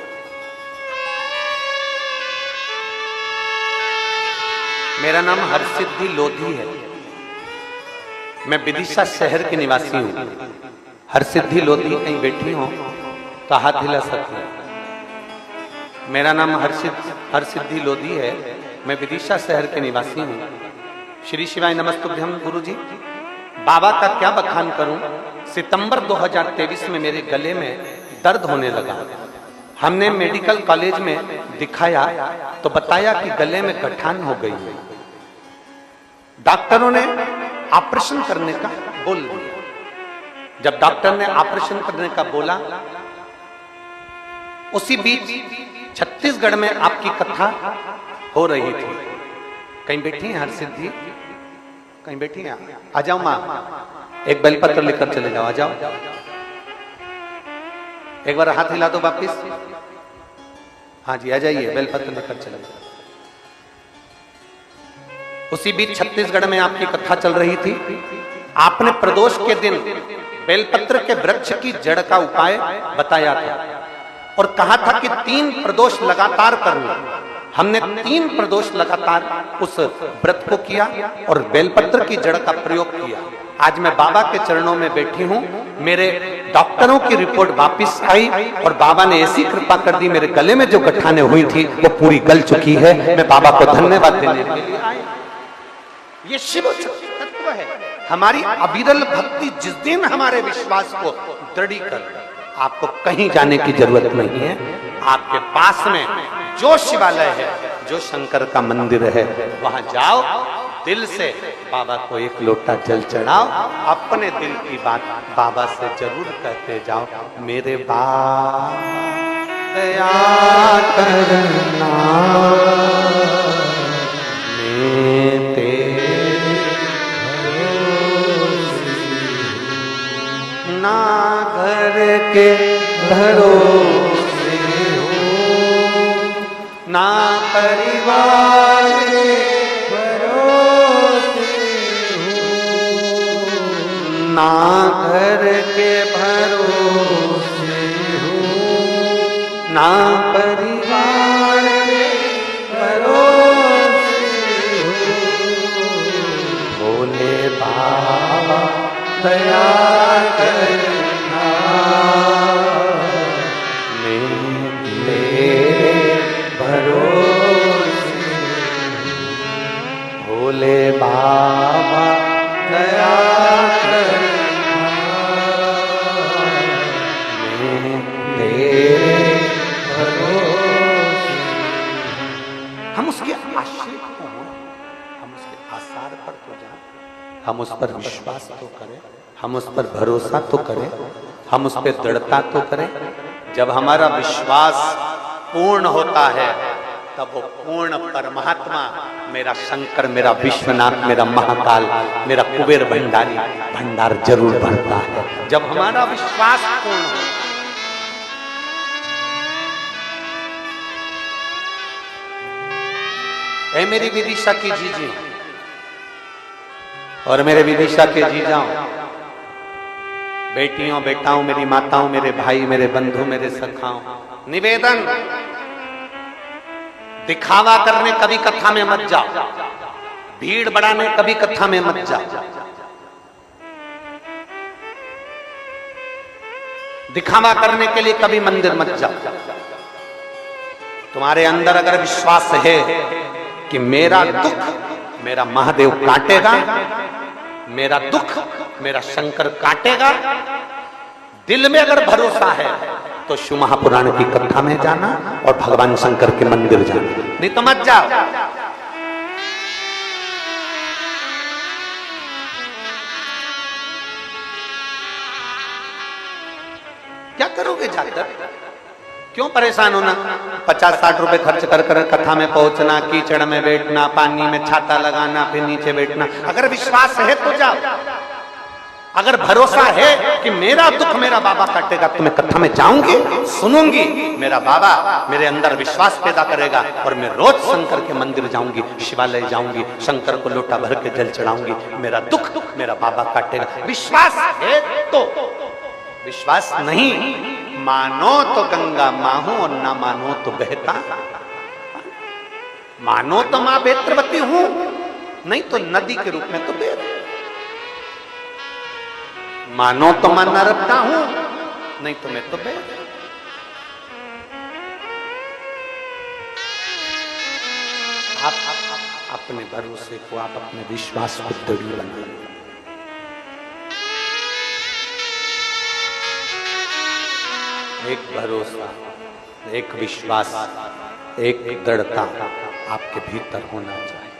मेरा नाम हरसिद्धि लोधी है, मैं विदिशा शहर के निवासी हूं। हरसिद्धि लोधी कहीं बैठी हो तो हाथ हिला सकते हैं। मेरा नाम हरसिद्धि लोधी है, मैं विदिशा शहर के निवासी हूं। श्री शिवाय नमस्तुभ्यम। गुरु जी, बाबा का क्या बखान करूं। सितंबर 2023 में मेरे गले में दर्द होने लगा। हमने मेडिकल कॉलेज में दिखाया तो बताया कि गले में गठान हो गई है। डॉक्टरों ने ऑपरेशन करने का बोल दिया। जब डॉक्टर ने ऑपरेशन करने का बोला, उसी बीच छत्तीसगढ़ में आपकी कथा हो रही थी। कहीं बैठी हैं हरसिद्धि, कहीं बैठी हैं? आ जाओ मां, एक बेलपत्र लेकर चले जाओ। आ जाओ, एक बार हाथ हिला दो वापिस। हाँ जी, आ जाइए, बेलपत्र लेकर चले जाओ। उसी बीच छत्तीसगढ़ में आपकी कथा चल रही थी। आपने प्रदोष के दिन बेलपत्र के वृक्ष की जड़ का उपाय बताया था और कहा था कि 3 प्रदोष लगातार करना। हमने 3 प्रदोष लगातार उस व्रत को किया और बेलपत्र की जड़ का प्रयोग किया। आज मैं बाबा के चरणों में बैठी हूं। मेरे डॉक्टरों की रिपोर्ट वापस आई और बाबा ने ऐसी कृपा कर दी, मेरे गले में जो गठाने हुई थी वो पूरी गल चुकी है। मैं बाबा को धन्यवाद देने के लिए आई। ये शिव तत्व है। हमारी अविरल भक्ति जिस दिन हमारे विश्वास को दृढ़ कर, आपको कहीं जाने की जरूरत नहीं है। आपके पास में जो शिवालय है, जो शंकर का मंदिर है, वहां जाओ, दिल से बाबा को एक लोटा जल चढ़ाओ, अपने दिल की बात बाबा से जरूर कहते जाओ। मेरे बाबा दया करना, मैं तेरे भरोसे, ना घर के भरोसे हो, ना परिवार के भरोसे हो, ना घर के भरोसे हो, ना परिवार के भरोसे हो। भोले बाबा दया करना, मैं तेरे भरोसे। भोले बाबा दया करना, मैं तेरे भरोसे। हम उसके आश्रय को हों, हम उसके आसार पर तो जाएं, हम उस पर विश्वास तो करें, हम उस पर भरोसा तो करें, हम उस पर दृढ़ता तो करें। जब हमारा विश्वास पूर्ण होता है तब वो पूर्ण परमात्मा, मेरा शंकर, मेरा विश्वनाथ, मेरा महाकाल, मेरा कुबेर भंडारी भंडार जरूर भरता है। जब हमारा विश्वास पूर्ण हो। ऐ मेरी विदिशा की जीजी और मेरे विदिशा के जीजाओं, बेटियों, बेटाओं, मेरी माताओं, मेरे भाई, मेरे बंधु, मेरे सखाओं, निवेदन, दिखावा करने कभी कथा में मत जाओ, भीड़ बढ़ाने कभी कथा में मत जाओ। दिखावा करने के लिए कभी मंदिर मत जाओ। तुम्हारे अंदर अगर विश्वास है कि मेरा दुख मेरा महादेव काटेगा, मेरा दुख मेरा शंकर काटेगा, दिल में अगर भरोसा है तो शिव महापुराण की कथा में जाना और भगवान शंकर के मंदिर जाना, नहीं तो मत जाओ। क्या करोगे जाकर? क्यों परेशान होना? 50-60 रुपए खर्च कर कर कथा में पहुंचना, कीचड़ में बैठना, पानी में छाता लगाना, फिर नीचे बैठना। अगर विश्वास है तो जाओ। अगर भरोसा है कि मेरा दुख मेरा बाबा काटेगा तो मैं कथा में जाऊंगी, सुनूंगी, मेरा बाबा मेरे अंदर विश्वास पैदा करेगा और मैं रोज शंकर के मंदिर जाऊंगी, शिवालय जाऊंगी, शंकर को लोटा भर के जल चढ़ाऊंगी, मेरा दुख मेरा बाबा काटेगा। विश्वास है तो। विश्वास नहीं, मानो तो गंगा माहू और ना मानो तो बहता। मानो तो मां बेत्रवती हूं, नहीं तो नदी के रूप में तो बह। मानो तो मैं नर्मदा हूं, नहीं तो मैं तो बह। आप अपने भरोसे को, आप अपने विश्वास को दृढ़ बनाइए। एक भरोसा, एक विश्वास, एक दृढ़ता आपके भीतर होना चाहिए।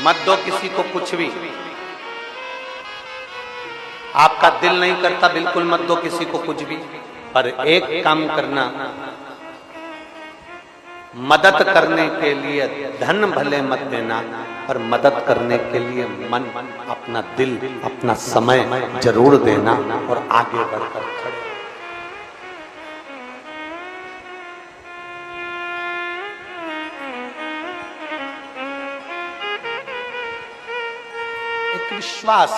मत दो किसी को कुछ भी। आपका दिल नहीं करता, बिल्कुल मत दो किसी को कुछ भी। पर एक काम करना, मदद करने के लिए धन भले मत देना, पर मदद करने के लिए मन, अपना दिल, अपना समय जरूर देना और आगे बढ़कर खड़े। एक विश्वास।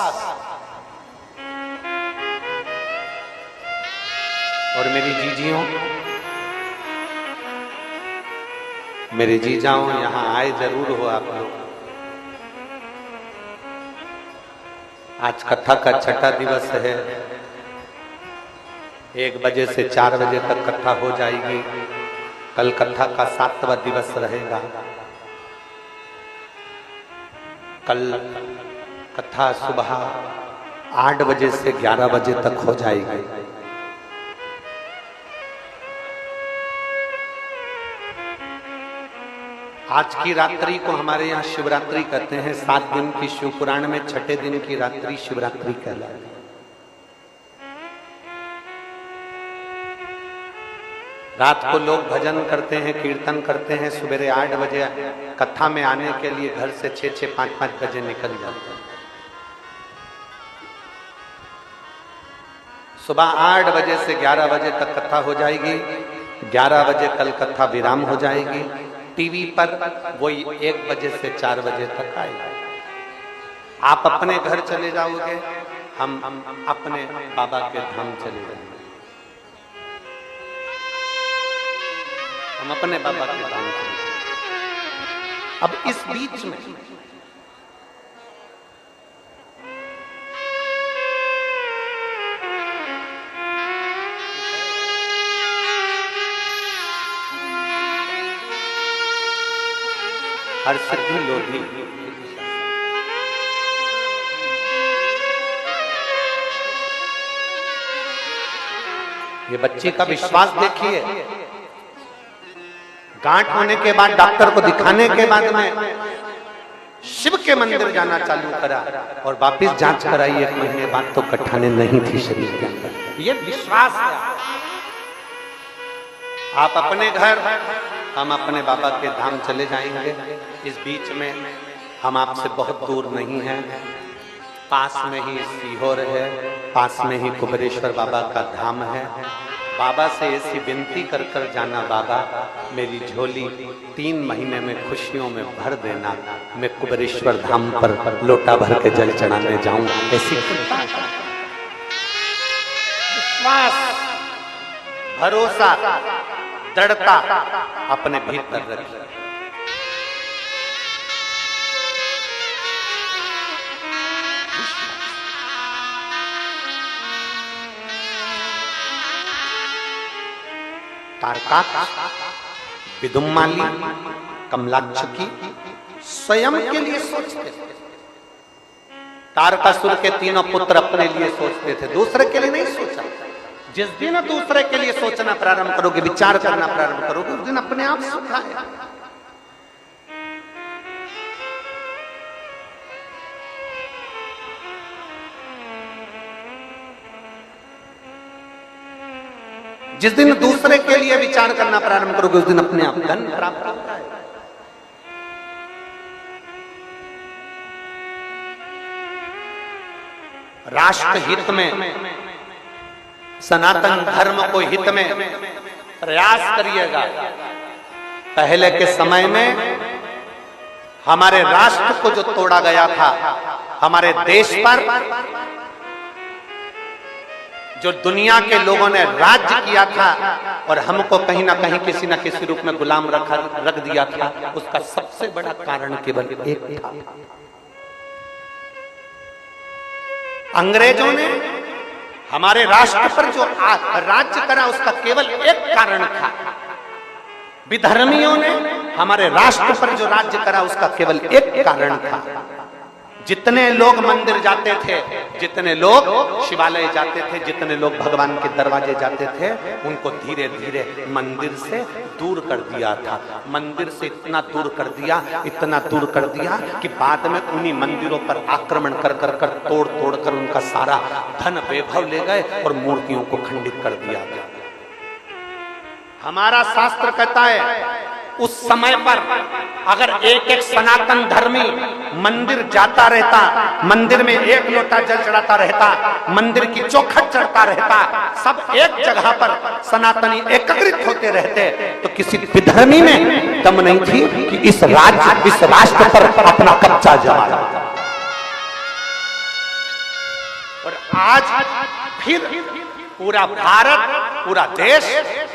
और मेरी जीजियों, मेरे जीजाओं, यहां आए जरूर हो आप लोग। आज कथा का छठा दिवस है। 1 बजे से 4 बजे तक कथा हो जाएगी। कल कथा का 7वां दिवस रहेगा। कल कथा सुबह 8 बजे से 11 बजे तक हो जाएगी। आज की रात्रि को हमारे यहाँ शिवरात्रि कहते हैं। 7 दिन की शिव पुराण में छठे दिन की रात्रि शिवरात्रि कहलाती है। रात को लोग भजन करते हैं, कीर्तन करते हैं। सवेरे 8 बजे कथा में आने के लिए घर से 6-6, 5-5 बजे निकल जाते हैं। सुबह 8 बजे से 11 बजे तक कथा हो जाएगी। 11 बजे कल कथा विराम हो जाएगी। टीवी पर वही 1 बजे से 4 बजे तक आएगा। आप अपने घर चले जाओगे, हम अपने बाबा के धाम चले जाएंगे। हम अपने बाबा के धाम चले जाएंगे। अब इस बीच में हर सिद्धि लोधी, ये बच्ची का विश्वास देखिए। गांठ होने के बाद डॉक्टर को दिखाने के बाद में शिव के मंदिर जाना चालू करा और वापिस जांच कराई 1 महीने बाद तो कठाने नहीं थी शरीर के अंदर। ये विश्वास है। आप अपने घर, हम अपने बाबा के धाम चले जाएंगे। इस बीच में हम आपसे बहुत दूर नहीं हैं। पास में ही सीहोर है, पास में ही कुबेरेश्वर बाबा का धाम है। बाबा से ऐसी विनती कर कर जाना, बाबा मेरी झोली 3 महीने में खुशियों में भर देना, मैं कुबेरेश्वर धाम पर लोटा भर के जल चढ़ाने जाऊं। ऐसी विश्वास, भरोसा, दृढ़ता अपने भीतर रखिए। तारकाक्ष, विदुम्माली, कमलाक्षकी स्वयं के लिए सोचते थे। तारकासुर के तीनों पुत्र अपने लिए सोचते थे, दूसरे के लिए नहीं सोचा। जिस दिन दूसरे के लिए सोचना प्रारंभ करोगे, विचार करना प्रारंभ करोगे, उस दिन अपने आप सुख आएगा। जिस दिन दूसरे के लिए विचार करना प्रारंभ करोगे, उस दिन अपने आप धन प्राप्त होता है। राष्ट्र हित में, सनातन धर्म को हित में प्रयास करिएगा। पहले के समय में हमारे राष्ट्र को जो तोड़ा गया था, हमारे देश पर जो दुनिया के लोगों ने राज्य किया था और हमको कहीं ना कहीं किसी न किसी रूप में गुलाम रख दिया था, उसका सबसे बड़ा कारण केवल एक था। अंग्रेजों ने हमारे राष्ट्र पर जो राज्य करा, उसका केवल एक कारण था। विधर्मियों ने हमारे राष्ट्र पर जो राज्य करा, उसका केवल एक कारण था। जितने लोग मंदिर जाते थे, जितने लोग शिवालय जाते थे, जितने लोग भगवान के दरवाजे जाते थे, उनको धीरे धीरे मंदिर से दूर कर दिया था। मंदिर से इतना दूर कर दिया, इतना दूर कर दिया कि बाद में उन्हीं मंदिरों पर आक्रमण कर तोड़ कर उनका सारा धन वैभव ले गए और मूर्तियों को खंडित कर दिया गया। हमारा शास्त्र कहता है, उस समय पर अगर एक एक सनातन धर्मी मंदिर जाता रहता, मंदिर में एक लोटा जल चढ़ाता रहता, मंदिर की चौखट चढ़ता रहता, सब एक जगह पर सनातनी एकत्रित होते रहते, तो किसी विधर्मी में दम नहीं थी कि इस राष्ट्र पर अपना कब्जा जमाए। और आज फिर पूरा भारत, पूरा देश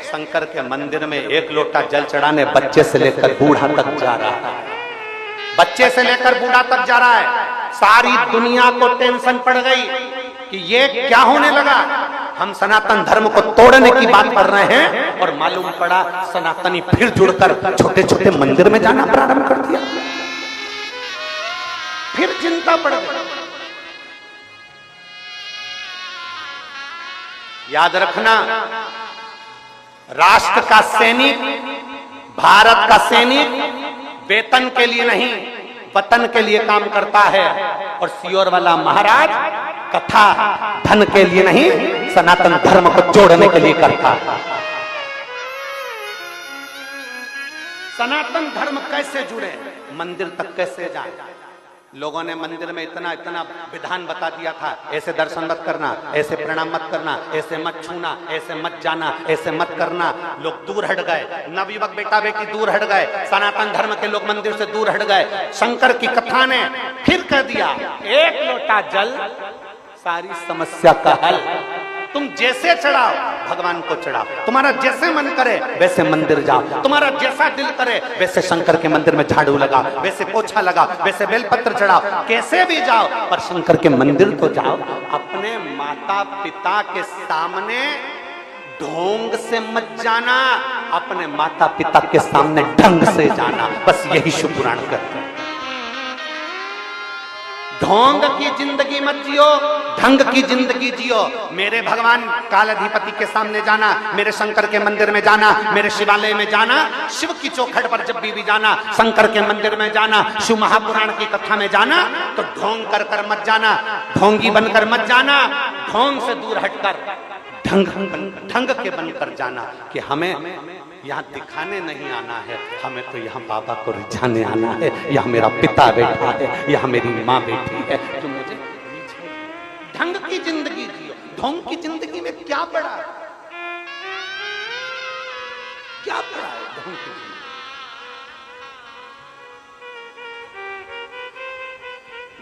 शंकर के मंदिर में एक लोटा जल चढ़ाने बच्चे से लेकर बूढ़ा तक जा रहा है। बच्चे से लेकर बूढ़ा तक जा रहा है। सारी दुनिया को टेंशन पड़ गई कि ये क्या होने लगा। हम सनातन धर्म को तोड़ने की बात कर रहे हैं और मालूम पड़ा सनातनी फिर जुड़कर छोटे छोटे मंदिर में जाना प्रारंभ कर दिया। फिर चिंता पड़ गई। याद रखना, राष्ट्र का सैनिक, भारत का सैनिक वेतन के लिए नहीं, वतन के लिए काम करता है। और सियोर वाला महाराज कथा धन के लिए नहीं, सनातन धर्म को जोड़ने के लिए करता है। सनातन धर्म कैसे जुड़े, मंदिर तक कैसे जाए। लोगों ने मंदिर में इतना इतना विधान बता दिया था, ऐसे दर्शन मत करना, ऐसे प्रणाम मत करना, ऐसे मत छूना, ऐसे मत जाना, ऐसे मत करना। लोग दूर हट गए, नवयुवक बेटा बेटी दूर हट गए, सनातन धर्म के लोग मंदिर से दूर हट गए। शंकर की कथा ने फिर कह दिया, एक लोटा जल सारी समस्या का हल। तुम जैसे चढ़ाओ भगवान को चढ़ाओ, तुम्हारा जैसे मन करे वैसे मंदिर जाओ, तुम्हारा जैसा दिल करे वैसे शंकर के मंदिर में झाड़ू लगाओ, वैसे पोछा लगाओ, वैसे बेलपत्र चढ़ाओ, कैसे भी जाओ, पर शंकर के मंदिर तो जाओ। अपने माता पिता के सामने ढोंग से मत जाना, अपने माता पिता के सामने ढंग से जाना। बस यही शिव पुराण कहते हैं। ढोंग की जिंदगी मत जियो, ढंग की जिंदगी जियो। मेरे भगवान कालाधिपति के सामने जाना, मेरे शंकर के मंदिर में जाना, मेरे शिवालय में जाना, शिव की चौखट पर जब भी जाना, शंकर के मंदिर में जाना, शिव महापुराण की कथा में जाना, तो ढोंग कर मत जाना, ढोंगी बनकर मत जाना, ढोंग से दूर हटकर ढंग के बनकर जाना कि हमें यहाँ दिखाने नहीं आना है, हमें तो यहाँ बाबा को रिझाने आना है। यहाँ मेरा पिता बैठा है, यहाँ मेरी माँ बैठी है, जो मुझे ढंग की जिंदगी जियो। ढोंग की जिंदगी में क्या पड़ा, क्या पड़ा है ढोंग की जिंदगी।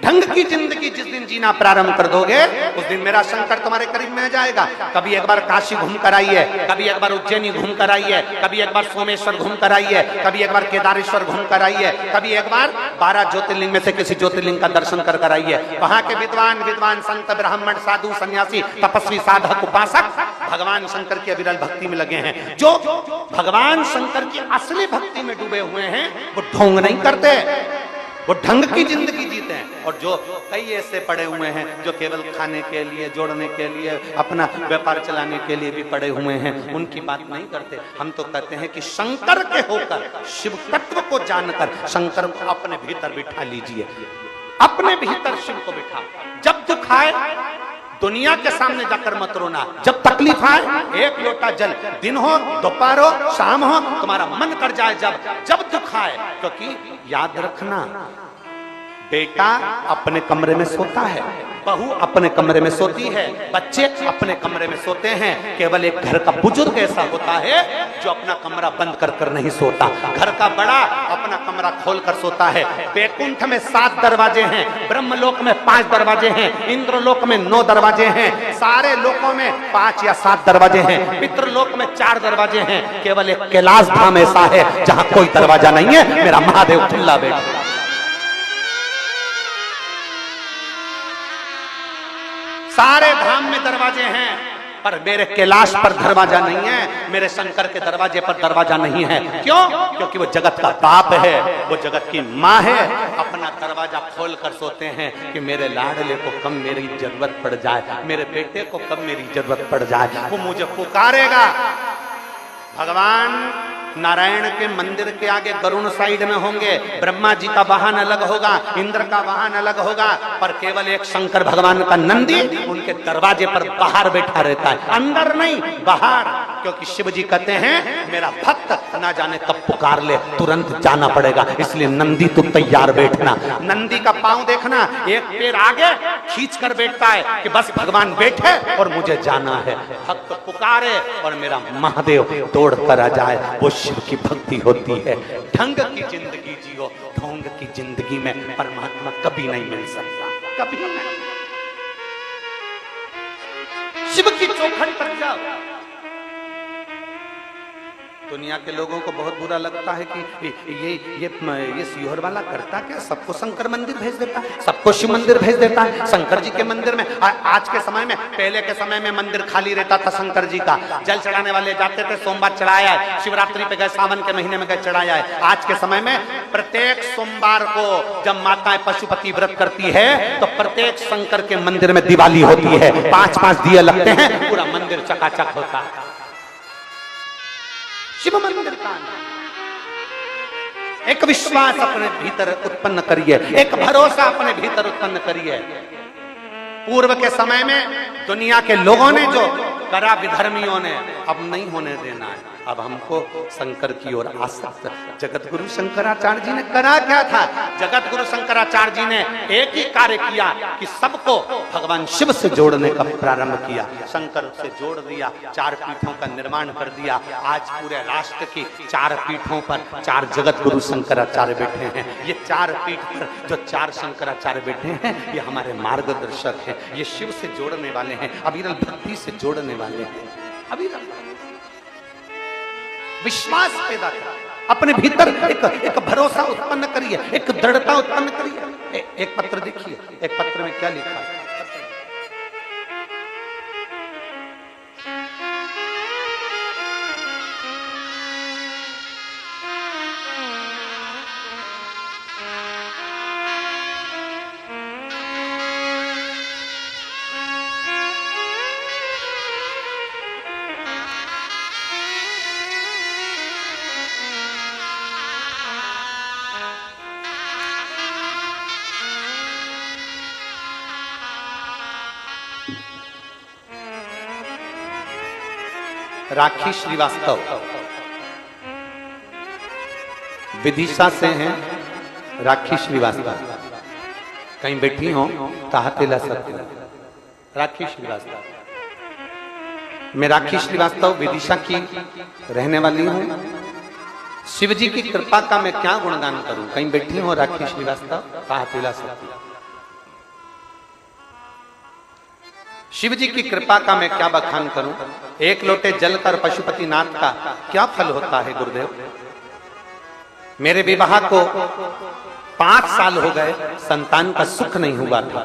ढंग की जिंदगी जिस दिन जीना प्रारंभ कर दोगे उस दिन मेरा शंकर तुम्हारे करीब में आ जाएगा। कभी एक बार काशी घूम कर आइए, कभी एक बार उज्जैनी घूम कर आइए, कभी एक बार सोमेश्वर घूम कर आइए, कभी एक बार केदारेश्वर घूम कर आइए, कभी एक बार 12 ज्योतिर्लिंग में से किसी ज्योतिर्लिंग का दर्शन कर कर आइए। वहां के विद्वान संत ब्राह्मण साधु सन्यासी तपस्वी साधक उपासक भगवान शंकर की अविरल भक्ति में लगे हैं। जो भगवान शंकर की असली भक्ति में डूबे हुए हैं वो ढोंग नहीं करते, वो ढंग की जिंदगी जीते हैं। और जो कई ऐसे पड़े हुए हैं जो केवल खाने के लिए, जोड़ने के लिए, अपना व्यापार चलाने के लिए भी पड़े हुए हैं, उनकी बात नहीं करते। हम तो कहते हैं कि शंकर के होकर, शिव तत्व को जानकर शंकर को अपने भीतर बिठा लीजिए, अपने भीतर शिव को बिठा। जब दुख आए दुनिया के सामने जाकर मत रोना, जब तकलीफ आए एक लोटा जल, दिन हो दोपहर हो शाम हो, तुम्हारा मन कर जाए जब दुख आए। क्योंकि याद रखना, बेटा अपने कमरे में सोता है, बहू अपने कमरे में सोती है, बच्चे अपने कमरे में सोते हैं। केवल एक घर का बुजुर्ग ऐसा होता है जो अपना कमरा बंद कर कर नहीं सोता। घर का बड़ा अपना कमरा खोल कर सोता है। वैकुंठ में 7 दरवाजे हैं, ब्रह्मलोक में 5 दरवाजे हैं, इंद्रलोक में 9 दरवाजे हैं, सारे लोकों में 5 या 7 दरवाजे हैं, पितृलोक में 4 दरवाजे हैं। केवल एक कैलाश धाम ऐसा है जहां कोई दरवाजा नहीं है। मेरा महादेव खुला बैठा। सारे धाम में दरवाजे हैं पर मेरे कैलाश पर दरवाजा नहीं है, मेरे शंकर के दरवाजे पर दरवाजा नहीं है। क्यों? क्योंकि वो जगत का बाप है, वो जगत की माँ है। अपना दरवाजा खोल कर सोते हैं कि मेरे लाडले को कब मेरी जरूरत पड़ जाए, मेरे बेटे को कब मेरी जरूरत पड़ जाए, वो मुझे पुकारेगा। भगवान नारायण के मंदिर के आगे गरुण साइड में होंगे, ब्रह्मा जी का वाहन अलग होगा, इंद्र का वाहन अलग होगा, पर केवल एक शंकर भगवान का नंदी उनके दरवाजे पर बाहर बैठा रहता है, अंदर नहीं बाहर। क्योंकि शिव जी कहते हैं मेरा भक्त ना जाने कब पुकार ले, तुरंत जाना पड़ेगा। इसलिए नंदी तो तैयार बैठना। नंदी का पांव देखना, एक पैर आगे खींच कर बैठता है कि बस भगवान बैठे और मुझे जाना है। भक्त पुकारे और मेरा महादेव दौड़ कर आ जाए, वो शिव की भक्ति होती है। ढंग की जिंदगी जियो, ढोंग की जिंदगी में परमात्मा कभी नहीं मिल सकता, कभी नहीं। शिव की चौखट पर जाओ। दुनिया के लोगों को बहुत बुरा लगता है कि ये सीहोर वाला करता क्या, सबको शंकर मंदिर भेज देता है, सबको शिव मंदिर भेज देता है। शंकर जी के मंदिर में आज के समय में, पहले के समय में मंदिर खाली रहता था। शंकर जी का जल चढ़ाने वाले जाते थे, सोमवार चढ़ाया है, शिवरात्रि पे गए, सावन के महीने में गए चढ़ाया है। आज के समय में प्रत्येक सोमवार को जब माताएं पशुपति व्रत करती है तो प्रत्येक शंकर के मंदिर में दिवाली होती है, 5-5 दिए लगते हैं, पूरा मंदिर चकाचक होता है। शिव मंदिर का एक विश्वास अपने भीतर उत्पन्न करिए, एक भरोसा अपने भीतर उत्पन्न करिए। पूर्व के समय में दुनिया के लोगों ने जो करा, विधर्मियों ने, अब नहीं होने देना है। अब हमको शंकर की ओर आसक्त। जगत गुरु शंकराचार्य जी ने करा क्या था? जगत गुरु शंकराचार्य जी ने एक ही कार्य किया कि सबको भगवान शिव से जोड़ने का प्रारंभ किया, शंकर से जोड़ दिया, 4 पीठों का निर्माण कर दिया। आज पूरे राष्ट्र की 4 पीठों पर 4 जगत गुरु शंकराचार्य बैठे हैं। ये 4 पीठ पर जो 4 शंकराचार्य बैठे हैं, ये हमारे मार्गदर्शक हैं, ये शिव से जोड़ने वाले हैं, अविरल भक्ति से जोड़ने वाले हैं। अविरल विश्वास पैदा करिए, अपने भीतर एक भरोसा उत्पन्न करिए, एक दृढ़ता उत्पन्न करिए। एक पत्र देखिए, एक पत्र में क्या लिखा है? राखी श्रीवास्तव विदिशा से हैं। राखी श्रीवास्तव कहीं बैठी हो ताहतेला सकती। राखी श्रीवास्तव, मैं राखी श्रीवास्तव विदिशा की रहने वाली हूँ। शिव जी की कृपा का मैं क्या गुणगान करूं। कहीं बैठी हो राखी श्रीवास्तव ताहतेला सकती। शिव जी की कृपा का मैं क्या बखान करूं। एक लोटे जल कर पशुपतिनाथ का क्या फल होता है गुरुदेव। मेरे विवाह को 5 साल हो गए, संतान का सुख नहीं हुआ था।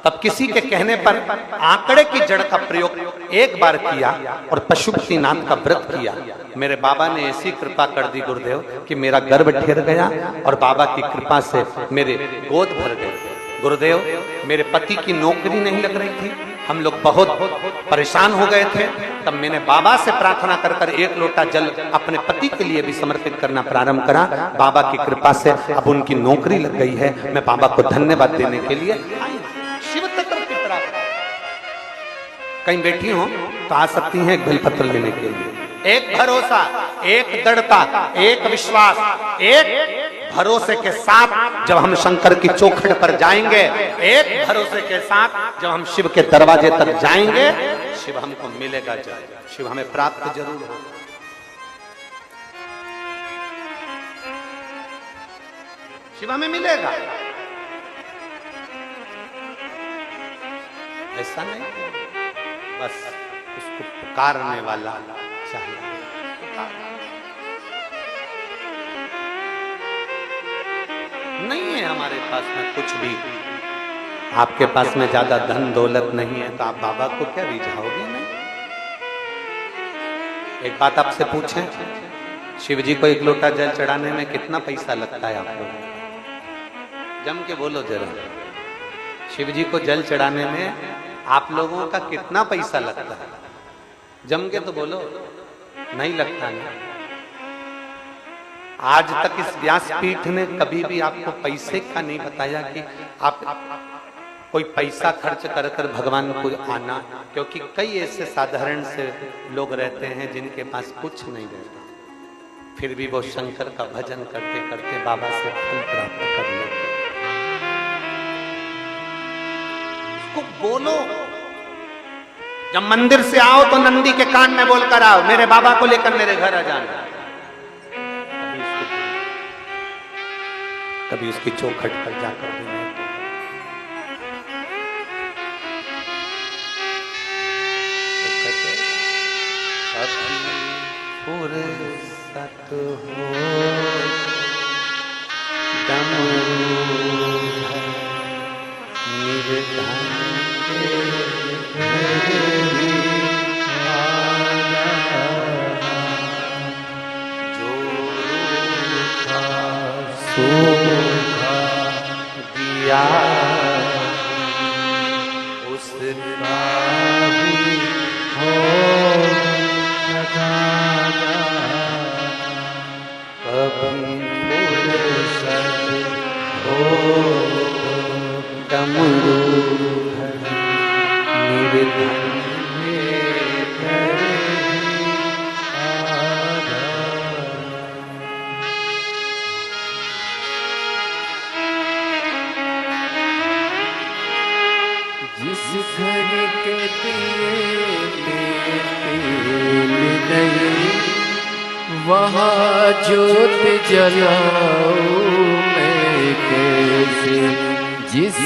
तब किसी के कहने पर आंकड़े की जड़ का प्रयोग एक बार किया और पशुपतिनाथ का व्रत किया। मेरे बाबा ने ऐसी कृपा कर दी गुरुदेव कि मेरा गर्भ ठहर गया और बाबा की कृपा से मेरे गोद भर गए। गुरुदेव, मेरे पति की नौकरी नहीं लग रही थी, हम लोग बहुत परेशान हो गए थे। तब मैंने बाबा से प्रार्थना कर कर एक लोटा जल अपने पति के लिए भी समर्पित करना प्रारंभ करा। बाबा की कृपा से अब उनकी नौकरी लग गई है। मैं बाबा को धन्यवाद देने के लिए शिव तत्व की प्रार्थना। कहीं बैठी हो तो आ सकती हैं एक बेलपत्र लेने के लिए। एक भरोसा, एक दृढ़ता, एक विश्वास, एक भरोसे के साथ जब हम शंकर की चौखट पर जाएंगे, एक भरोसे के साथ जब हम शिव के दरवाजे तक जाएंगे, शिव हमको मिलेगा जरूर, शिव हमें प्राप्त जरूर होगा। शिव हमें मिलेगा, ऐसा नहीं बस उसको पुकारने वाला चाहिए। नहीं है हमारे पास में कुछ भी, आपके पास में ज्यादा धन दौलत नहीं है तो आप बाबा को क्या रिझाओगे। नहीं, एक बात आपसे पूछें, शिव जी को एक लोटा जल चढ़ाने में कितना पैसा लगता है आपको? जम के बोलो जरा। शिव जी को जल चढ़ाने में आप लोगों का कितना पैसा लगता है? जम के तो बोलो। नहीं लगता ना। आज तक इस व्यासपीठ ने कभी भी आपको पैसे का नहीं बताया कि आप कोई पैसा खर्च कर कर भगवान को आना, क्योंकि कई ऐसे साधारण से लोग रहते हैं जिनके पास कुछ नहीं रहता, फिर भी वो शंकर का भजन करते करते बाबा से फल प्राप्त कर लेते। उसको बोलो। जब मंदिर से आओ तो नंदी के कान में बोलकर आओ, मेरे बाबा को लेकर मेरे घर आ जाना। कभी उसकी चौखट पर जाकर भी नहीं। फुर्सत हो डमरू निर्धन जो सूखा दिया उसका भी हो कभी फुर्सत हो डमरू निर्धन जिस घर के दिए नहीं वहाँ जोत जलाऊं मैं कैसे। जिस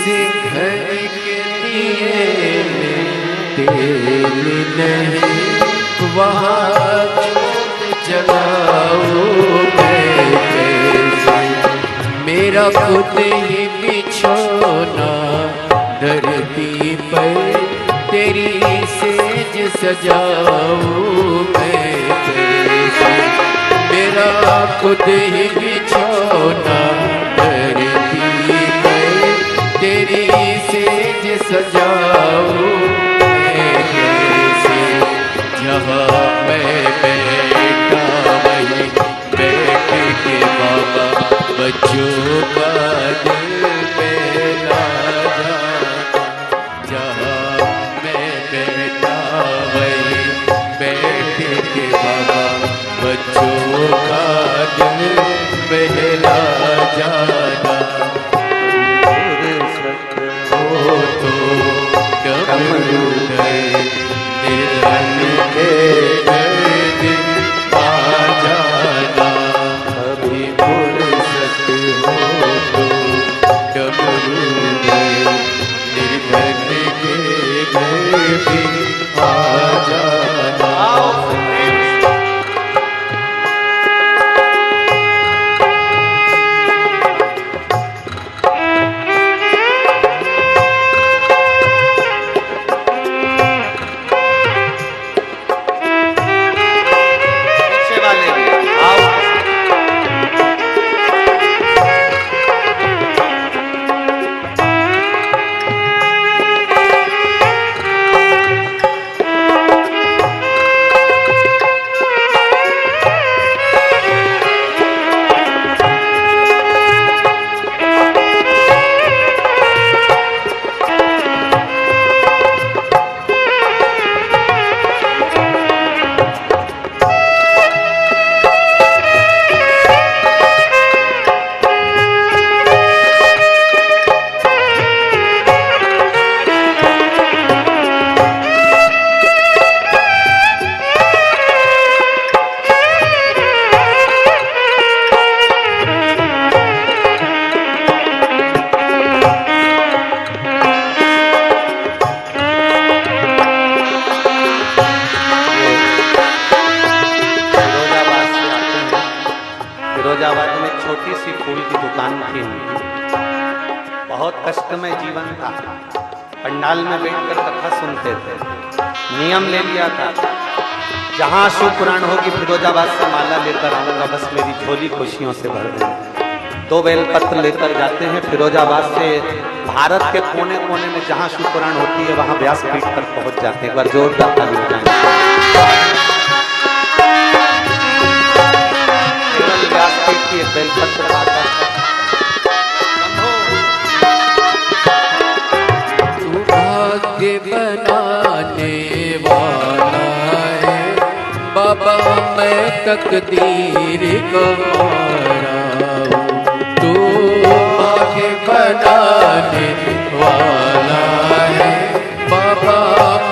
घर के दिए तेल नहीं वहाँ जोत जलाऊं मैं कैसे। मेरा खुद ही बिछोना धरती पर तेरी सेज सजाऊं मैं कैसे। मेरा खुद ही बिछोना धरती पर तेरी सेज सजाऊं मैं कैसे। जहाँ मैं बैठा वहीं बैठ के बाबा बच्चों का दिल बहला जाता। जहाँ मैं बैठा वहीं बैठ के बाबा बच्चों का दिल बहला जाता। हो तो डमरू निर्धन के घर आ जाना। अभी फुर्सत हो तो डमरू निर्धन के घर छोटी सी फूल की दुकान थी उनकी। बहुत कष्टमय जीवन था। पंडाल में बैठकर कथा सुनते थे। नियम ले लिया था, जहां शिव पुराण होगी फिरोजाबाद से माला लेकर आऊंगा, बस मेरी झोली खुशियों से भर देंगे। 2 बेलपत्र लेकर जाते हैं फिरोजाबाद से। भारत के कोने कोने में जहां शिव पुराण होती है वहां व्यासपीठ पर पहुंच जाते हैं। एक बार जोरदार ताली बजाएं। व्यासपीठ की एक बेलपत्र पाता है। तू भाग्य बनाने वाला है बाबा, मैं तकदीर का मारा हूँ। तू भाग्य बनाने वाला है बाबा,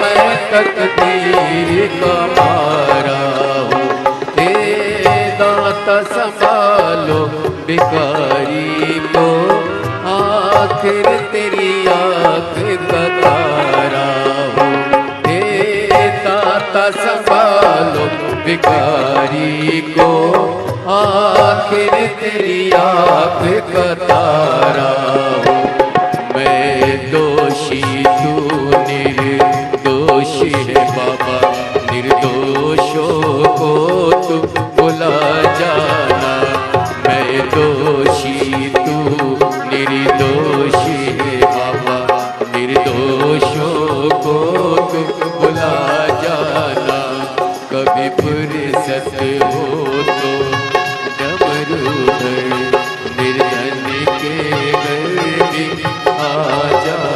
मैं तकदीर का मारा हूँ। दाता संभालो भिखारी को, आखिर तेरी आँख का तारा हूँ। हे दाता संभालो भिखारी को, आखिर तेरी आँख का तारा हूँ। मैं दोषी तू निर्दोषी है बाबा, निर्दोषों को तू भुला जाना। मैं दोषी तू निर्दोषी है बाबा, निर्दोषों को तू भुला जाना। कभी फुर्सत हो तो डमरूधर निर्धन के घर भी आ जाना।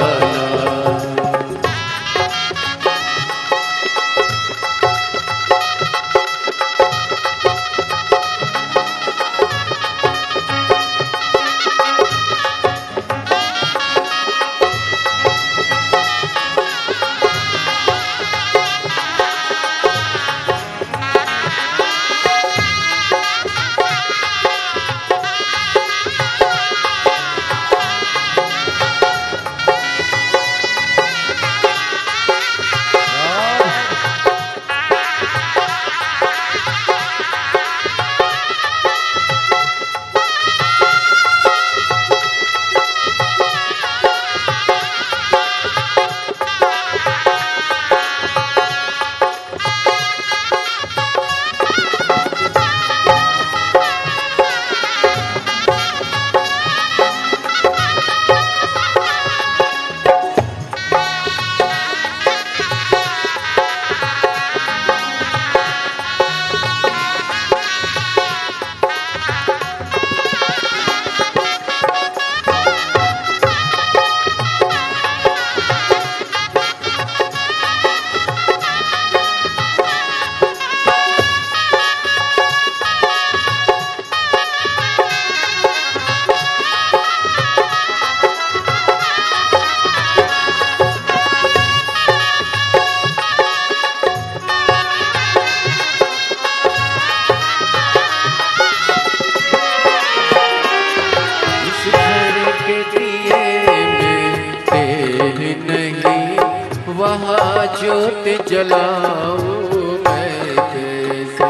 वहाँ ज्योत जलाऊं मैं कैसे,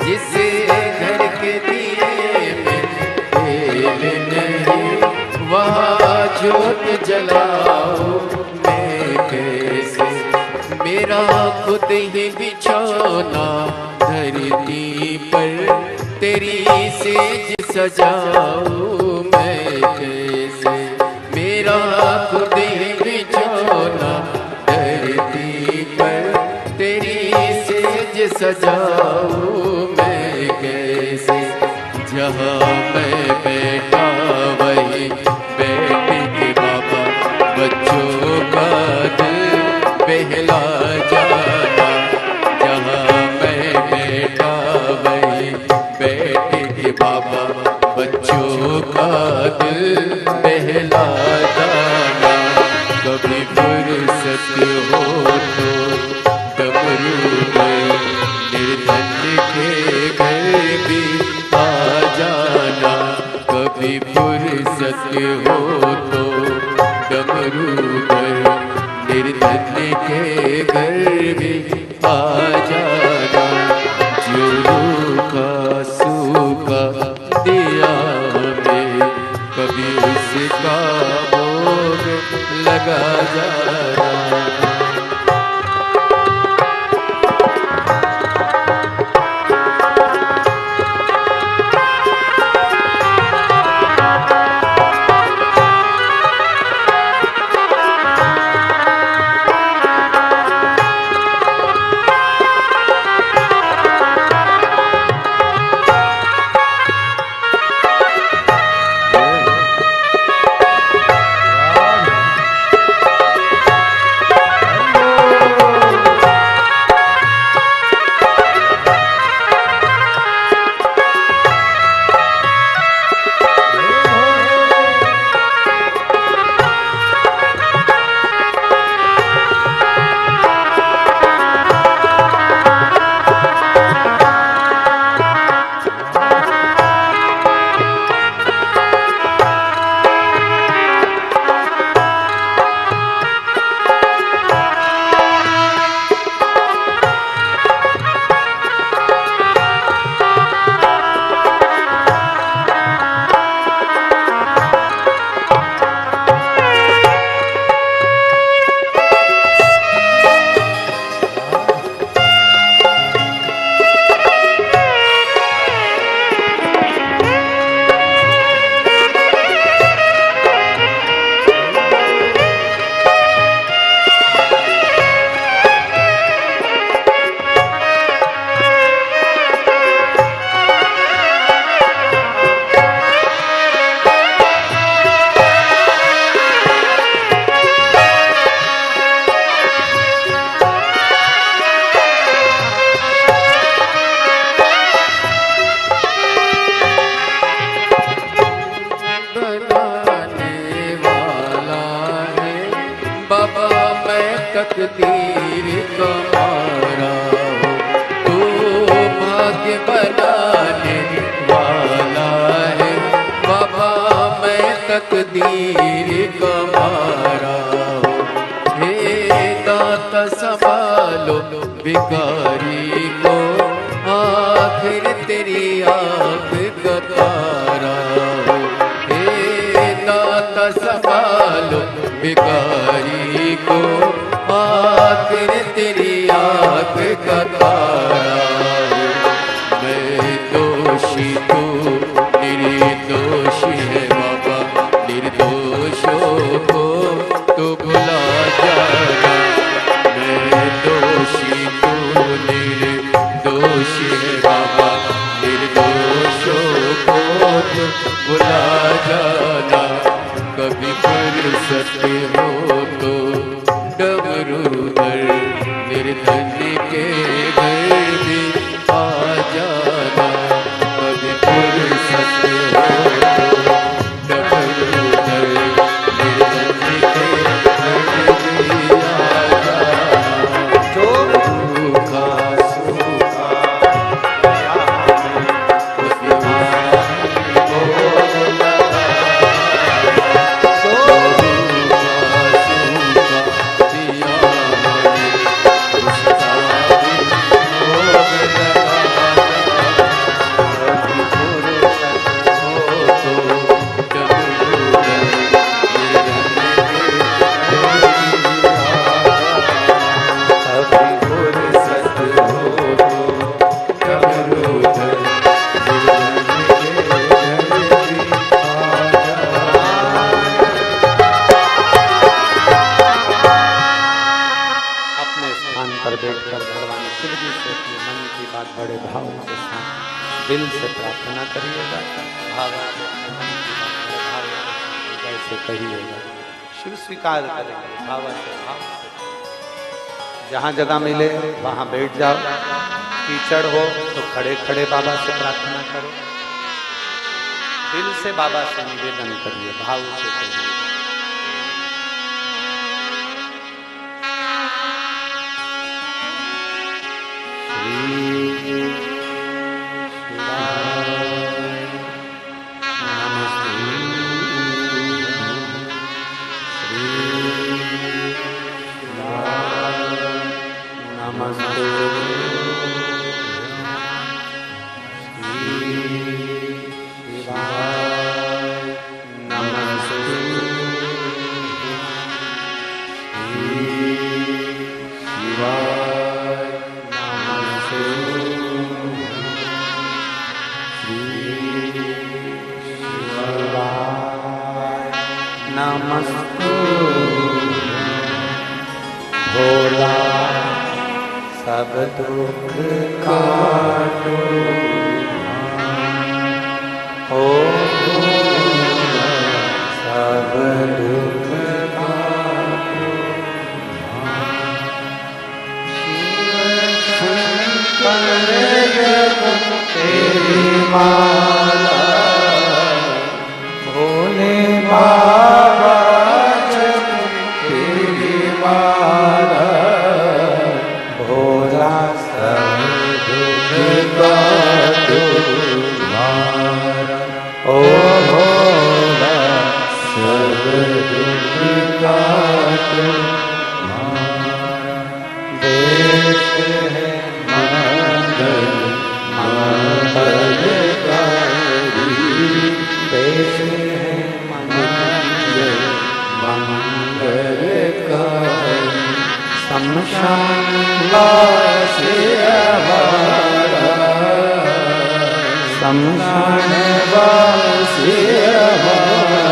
जिस घर के दिए में तेल नहीं। वहाँ ज्योत जलाऊं मैं कैसे, मेरा खुद ही बिछौना धरती पर तेरी सेज सजाऊं मैं कैसे। मेरा खुद ही बिछौना धरती पर तेरी सेज सजाऊं मैं कैसे। जहाँ मैं बैठा वही बैठे के बाबा, बच्चों का दिल बहला जाना। जहाँ मैं बैठा वही बैठे के बाबा, बच्चों का दिल बहला जाना। कभी फुर्सत हो तो डमरू में निर्धन के घर भी आ जाना। कभी फुर्सत हो तो डमरू में निर्धन के घर भी आ जाना। जो रूखा सूखा दिया तकदीर का मारा हो, तू भाग्य बनाने वाला है बाबा, मैं तकदीर का मारा हो। हे दाता संभालो भिखारी को, आखिर तेरी आँख का तारा हो। हे दाता संभालो भिखारी को, आखिर तेरी आँख का तारा हो। मैं दोषी तू निर्दोषी है बाबा, निर्दोषों को तो भुला जाना। मैं दोषी तू निर्दोषी है बाबा, निर्दोषों को तो भुला जाना। कभी फुर्सत हो तो डमरूधर निर्धन के घर भी आ जाना। कभी फुर्सत हो तो डमरूधर निर्धन के घर भी आ जाना। जो सूखा सूखा बड़े भाव के साथ दिल से प्रार्थना करिएगा, भाव से कहिएगा, शिव स्वीकार करेंगे। भाव से भाव जहाँ जगह मिले वहाँ बैठ जाओ, कीचड़ हो तो खड़े खड़े बाबा से प्रार्थना करो, दिल से बाबा से निवेदन करिए, भाव से करिए। भोला सब दुख काटो, ओ सब दुख काटो, तेरी माला भोले बाबा, तेरी माला भोला सब दुख काटो मारा, ओ भोला सब दुख काटो मारा। देश है मंगल मंगलकारी, देश है मंगल मंगलकारी, शमशान वासी हमारा, शमशान वासी हमारा,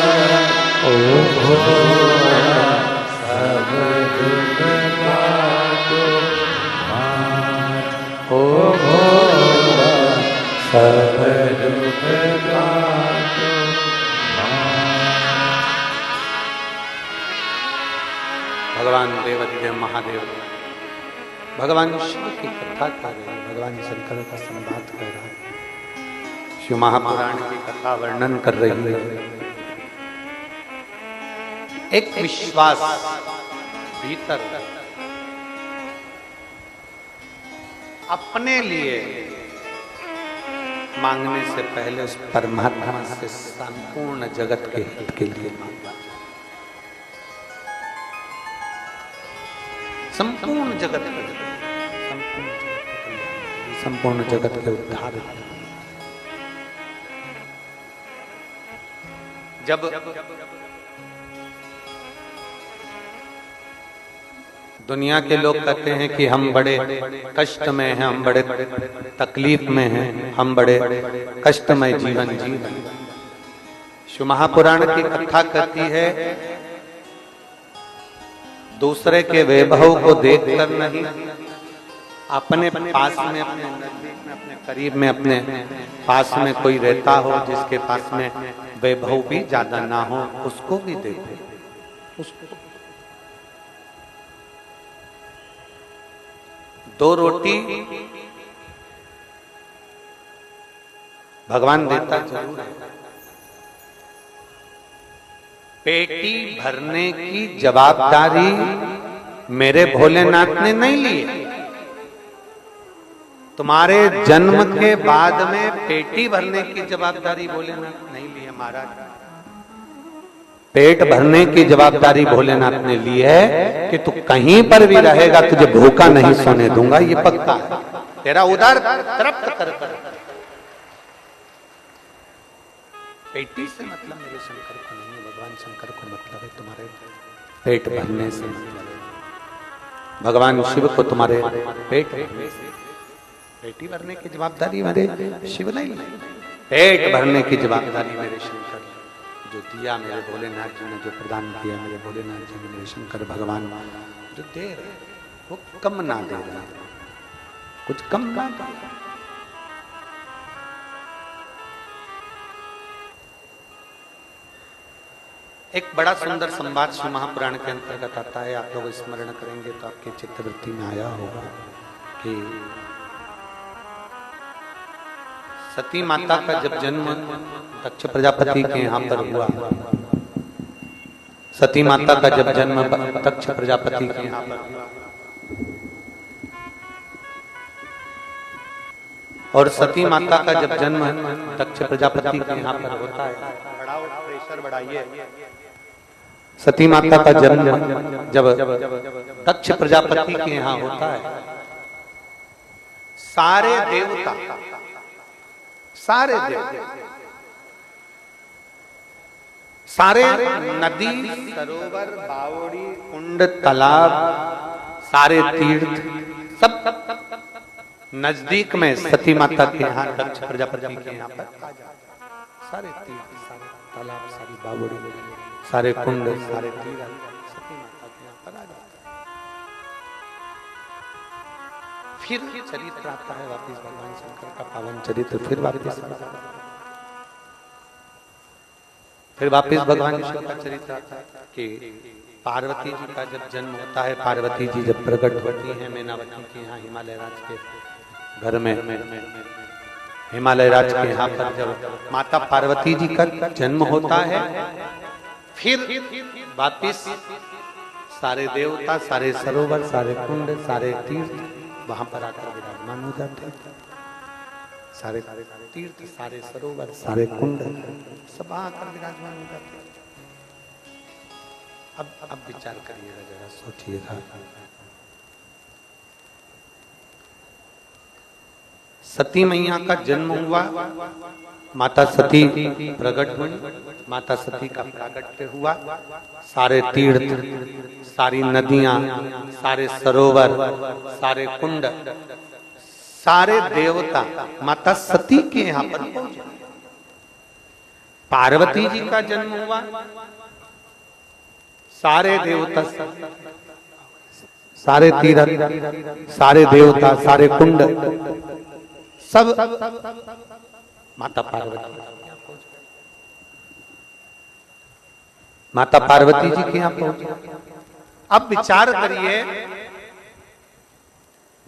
ओ भोला सब दुख काटो मारा, ओ भोला सब दुख काटो मारा। भगवान देवाधिदेव महादेव भगवान शिव की कथा कर रहे हैं, भगवान शंकर का संवाद कर रहा है, शिव महापुराण की कथा वर्णन कर रही है। एक विश्वास भीतर अपने लिए मांगने से पहले उस परमात्मा से संपूर्ण जगत के हित के लिए मांगा। संपूर्ण जगत के संपूर्ण जगत के उद्धार। जब दुनिया के लोग कहते हैं कि हम बड़े कष्ट में हैं, हम बड़े तकलीफ में हैं, हम बड़े कष्टमय जीवन जी रहे हैं, शिव महापुराण की कथा कहती है दूसरे के वैभव को देखकर नहीं, अपने पास में, अपने नजदीक में, अपने करीब में, अपने पास में कोई रहता हो जिसके पास में वैभव भी ज्यादा ना हो, उसको भी देखो। उसको दो रोटी भगवान देता जरूर है, पेटी भरने की जवाबदारी मेरे भोलेनाथ ने नहीं ली है। तुम्हारे जन्म के बाद में पेटी भरने की जवाबदारी भोलेनाथ नहीं ली है महाराज। पेट भरने की जवाबदारी भोलेनाथ ने ली है कि तू कहीं पर भी रहेगा तुझे भूखा नहीं सोने दूंगा, ये पक्का है। तेरा उदर तृप्त कर। पेटी से मतलब मेरे शंकर को नहीं है, भगवान शंकर को मतलब है तुम्हारे पेट भरने से मतलब है भगवान शिव को तुम्हारे पेट भरने से। पेटी भरने की जवाबदारी मेरे शिव नहीं, पेट भरने की जवाबदारी मेरे शंकर जो दिया, मेरे भोलेनाथ जी ने जो प्रदान किया, मेरे भोलेनाथ जी ने, मेरे शंकर भगवान जो दे रहे वो कम ना दे रहे, कुछ कम ना दे रहे। एक बड़ा सुंदर संवाद शिव महापुराण के अंतर्गत आता है, आप लोग स्मरण करेंगे तो आपके चित्तवृत्ति में आया होगा कि सती माता का जब जन्म दक्ष प्रजापति के यहाँ पर हुआ, सती माता का जब जन्म दक्ष प्रजापति के यहाँ पर हुआ और सती माता का जब जन्म दक्ष प्रजापति के यहाँ पर होता है, प्रेशर बढ़ाइए, सती माता का जन्म जब दक्ष प्रजापति के यहाँ होता है, सारे देवता, सारे देवता, सारे नदी, सरोवर, बावड़ी, कुंड, तालाब, सारे तीर्थ सब नजदीक में सती माता के यहाँ दक्ष प्रजापति के यहाँ पर आ जाते। सारे तीर्थ, सारे तालाब, सारी बावड़ी, सारे कुंड, सारे तीर्थ सती माता के यहाँ पर आ जाते। फिर चरित्र आता है वापिस भगवान शंकर का पावन चरित्र, फिर वापिस भगवान शिव का चरित्र आता है कि पार्वती जी का जब जन्म होता है, पार्वती जी जब प्रकट होती है मैनावती के यहाँ हिमालय राज के घर में, हिमालय राज के यहाँ पर जब माता पार्वती जी का जन्म होता है, फिर वापिस सारे देवता, सारे सरोवर, सारे कुंड, सारे तीर्थ वहां पर आकर विराजमान हो जाते हैं। सारे तीर्थ, सारे सरोवर, सारे कुंड सब आकर विराजमान हो जाते हैं। अब विचार करिएगा, जरा सोचिएगा, सती मैया का जन्म हुआ, माता सती प्रकट हुई, माता सती का प्रागट्य हुआ, सारे तीर्थ, सारी नदियां, सारे सरोवर, सारे कुंड, सारे देवता माता सती के यहाँ पर पहुंचे। पार्वती जी का जन्म हुआ, सारे देवता, सारे तीर्थ, सारे देवता, सारे कुंड सब माता पार्वती, माता पार्वती जी के यहाँ पहुंचे। अब विचार करिए,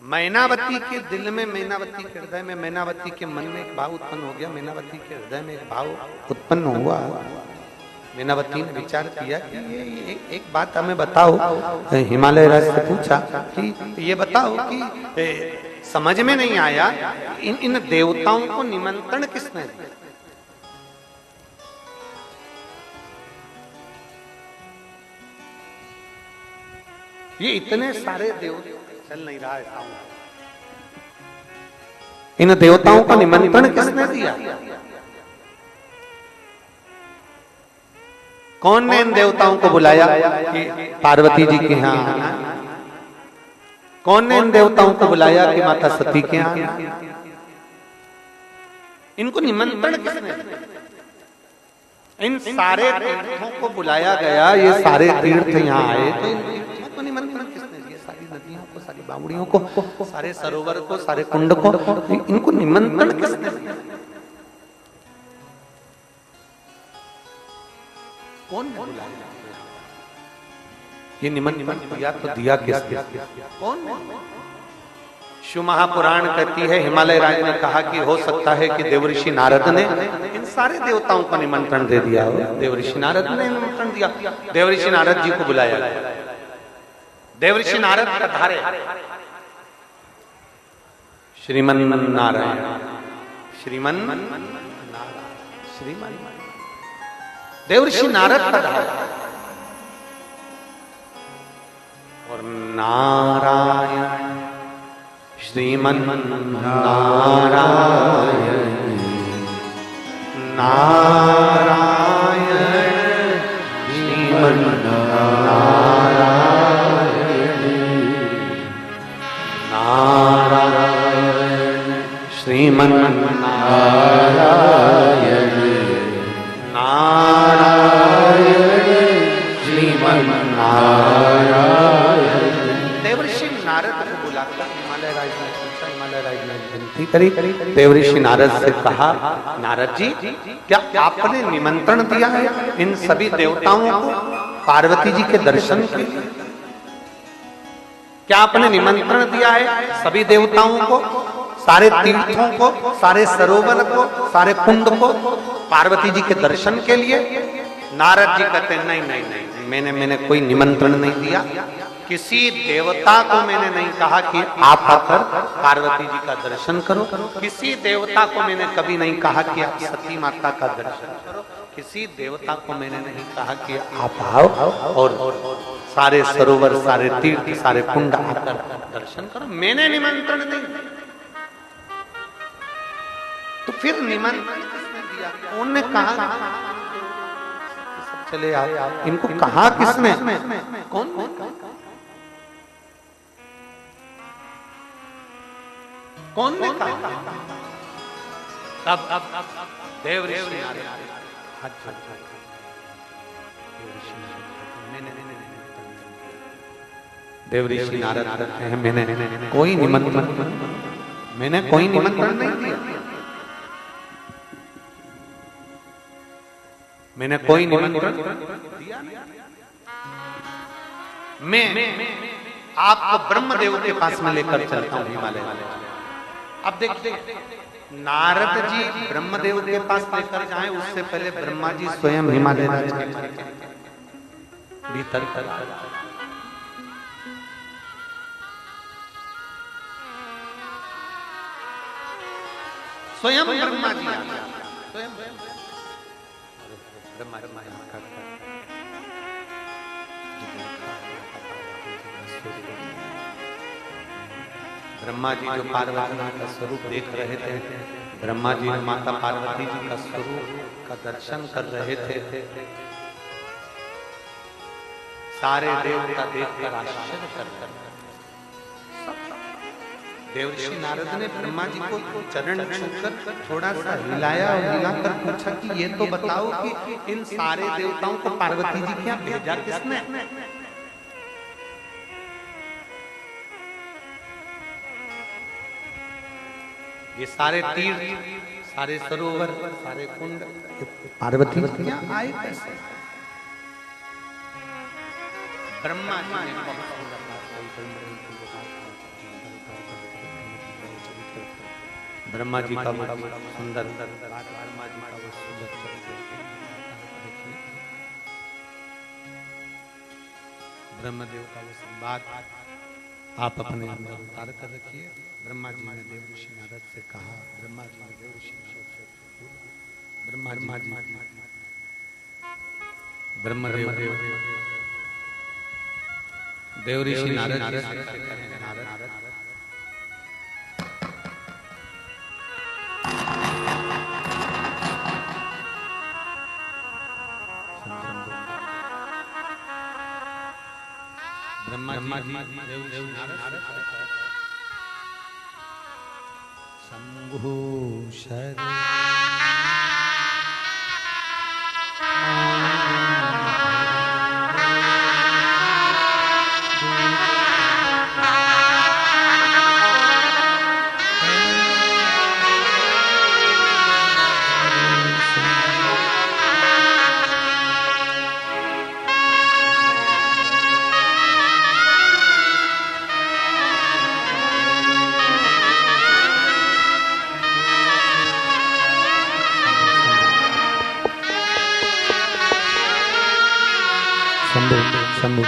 मैनावती के दिल में, मैनावती के हृदय में, मैनावती के मन में एक भाव उत्पन्न हो गया, मैनावती के हृदय में एक भाव उत्पन्न हुआ, मीनावती ने विचार किया कि ये एक बात हमें बताओ, हिमालय राज से पूछा कि ये बताओ कि समझ में नहीं आया इन देवताओं को निमंत्रण किसने दिया? ये इतने सारे देवता, चल नहीं रहा है, इन देवताओं को निमंत्रण किसने दिया? कौन ने इन देवताओं को बुलाया कि पार्वती जी के यहाँ आना? कौन ने इन देवताओं को बुलाया कि माता सती के यहाँ आना? इनको निमंत्रण किसने दिया? इन सारे तीर्थों को बुलाया गया, ये सारे तीर्थ यहाँ आए, तो इन तीर्थों को निमंत्रण किसने दिया? सारी नदियों को, सारी बावड़ियों को, सारे सरोवर को, सारे कुंड को, इनको निमंत्रण किसने दिया? कौन ने बुलाया? ये निमंत्रण दिया तो दिया किसने? कौन? शिव महापुराण कहती है, हिमालय राज ने कहा कि हो सकता है कि देवऋषि नारद ने इन सारे देवताओं को निमंत्रण दे दिया हो। देवऋषि नारद ने निमंत्रण दिया, देवऋषि नारद जी को बुलाया। देवऋषि नारद पधारे, श्रीमन नारायण, श्रीमन नारायण, श्रीमन देवऋषि नारद पधारे और नारायण, श्रीमन नारायण, नारायण, श्रीमन नारायण, नारायण, श्रीमन नारायण, नारायण, श्रीमन नारायण। देवऋषि नारद को बुलाकर हिमालय राज ने पूछा, हिमालय राज ने विनती करी, देवऋषि नारद से कहा, नारद जी क्या आपने निमंत्रण दिया है इन सभी देवताओं को पार्वती जी के दर्शन के लिए? क्या आपने निमंत्रण दिया है सभी देवताओं को, सारे तीर्थों को, सारे सरोवर को, सारे कुंड को पार्वती जी के दर्शन के लिए? नारद जी कहते हैं, नहीं नहीं नहीं, मैंने कोई निमंत्रण नहीं दिया, किसी देवता को मैंने नहीं कहा कि आप आकर पार्वती जी का दर्शन करो, किसी देवता को मैंने कभी नहीं कहा कि आप सती माता का दर्शन करो, किसी देवता को मैंने नहीं कहा कि आप आओ और सारे सरोवर, सारे तीर्थ, सारे कुंड आकर दर्शन करो, मैंने निमंत्रण नहीं। तो फिर निमंत्रण किसने दिया? कौन ने कहा? चले आओ, इनको कहा किसने? कौन? कौन ने कहा? अब देवऋषि नारद देवऋषि नारद कहते हैं, मैंने कोई निमंत्रण नहीं दिया, मैंने कोई निमंत्रण दिया। मैं आपको ब्रह्मदेव के पास में लेकर चलता हूं हिमालय। अब देखते नारद जी ब्रह्मदेव के पास लेकर जाएं, उससे पहले ब्रह्मा जी स्वयं हिमालय राज के भीतर स्वयं ब्रह्मा जी स्वयं ब्रह्मा जी जो पार्वती का स्वरूप देख रहे थे, ब्रह्मा जी जो माता पार्वती जी का स्वरूप का दर्शन कर रहे थे, सारे देवता देखकर आश्चर्य कर देवऋषि नारद ने ब्रह्मा जी को चरण छूकर थोड़ा सा हिलाया और हिलाकर पूछा कि ये तो बताओ कि इन सारे देवताओं को पार्वती जी क्या भेजा किसने? ये सारे तीर्थ, सारे सरोवर, सारे कुंड पार्वती जी क्या आए कैसे? ब्रह्मा जी ने बहुत ब्रह्मा जी का वो सुंदर, ब्रह्मा जी का वो सुंदर ब्रह्मदेव का वो संवाद आप अपने अंदर उतार कर रखिए। ब्रह्मा जी ने देव ऋषि नारद से कहा, ब्रह्मा जी ने देव ऋषि नारद से ब्रह्मा जी ब्रह्मदेव देव ऋषि नारद ब्रह्मा जी देव नारद शंभु शरण शंभु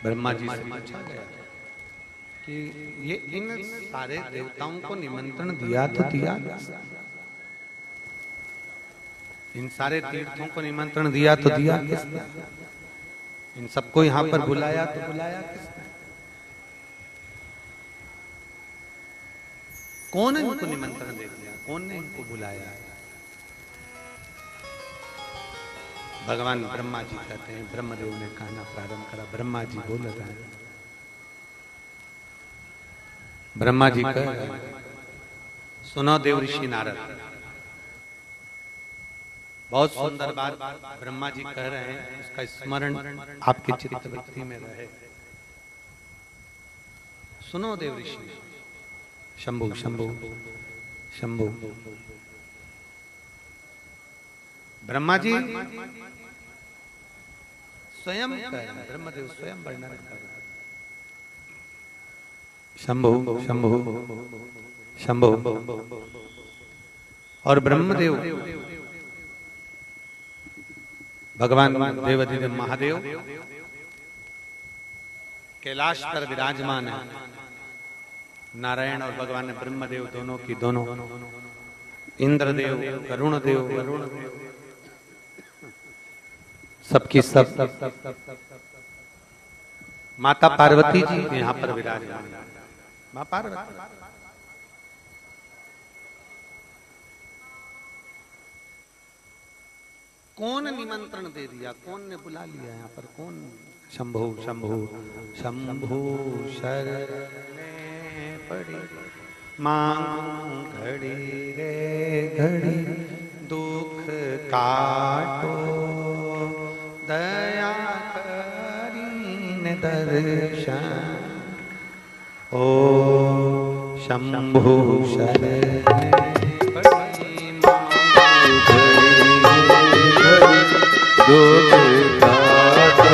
ब्रह्मा जी से पूछा गया कि ये इन सारे देवताओं को निमंत्रण दिया तो दिया, इन सारे तीर्थों को निमंत्रण दिया तो दिया किसने? इन सबको यहाँ पर बुलाया तो बुलाया किसने? कौन इनको निमंत्रण दे दिया? कौन ने इनको बुलाया? भगवान ब्रह्मा जी कहते हैं, ब्रह्मदेव ने कहना प्रारंभ करा। ब्रह्मा जी बोल रहे हैं, ब्रह्मा जी कह रहे हैं, सुनो देव ऋषि नारद, बहुत सुंदर बात ब्रह्मा जी कह रहे हैं, उसका स्मरण आपके चित्तवृत्ति में रहे। सुनो देव ऋषि, शंभु शंभु शंभु। ब्रह्मा जी स्वयं ब्रह्मदेव स्वयं वर्णन कर रहे हैं, शंभु शंभु शंभु। और ब्रह्मदेव भगवान देवाधिदेव महादेव कैलाश पर विराजमान है। नारायण और भगवान ब्रह्मदेव दोनों की दोनों, इंद्रदेव वरुण देव सबकी सब, माता पार्वती जी यहाँ पर विराजमान। माँ पार्वती कौन निमंत्रण दे दिया? कौन ने बुला लिया यहाँ पर? कौन? शंभु शंभु शंभु शरणे पड़ी मांगू घड़ी रे घड़ी दुख काटो, दया करीन दर्शन। ओ शंभु शरण बड़ी मांगू दुख काटो,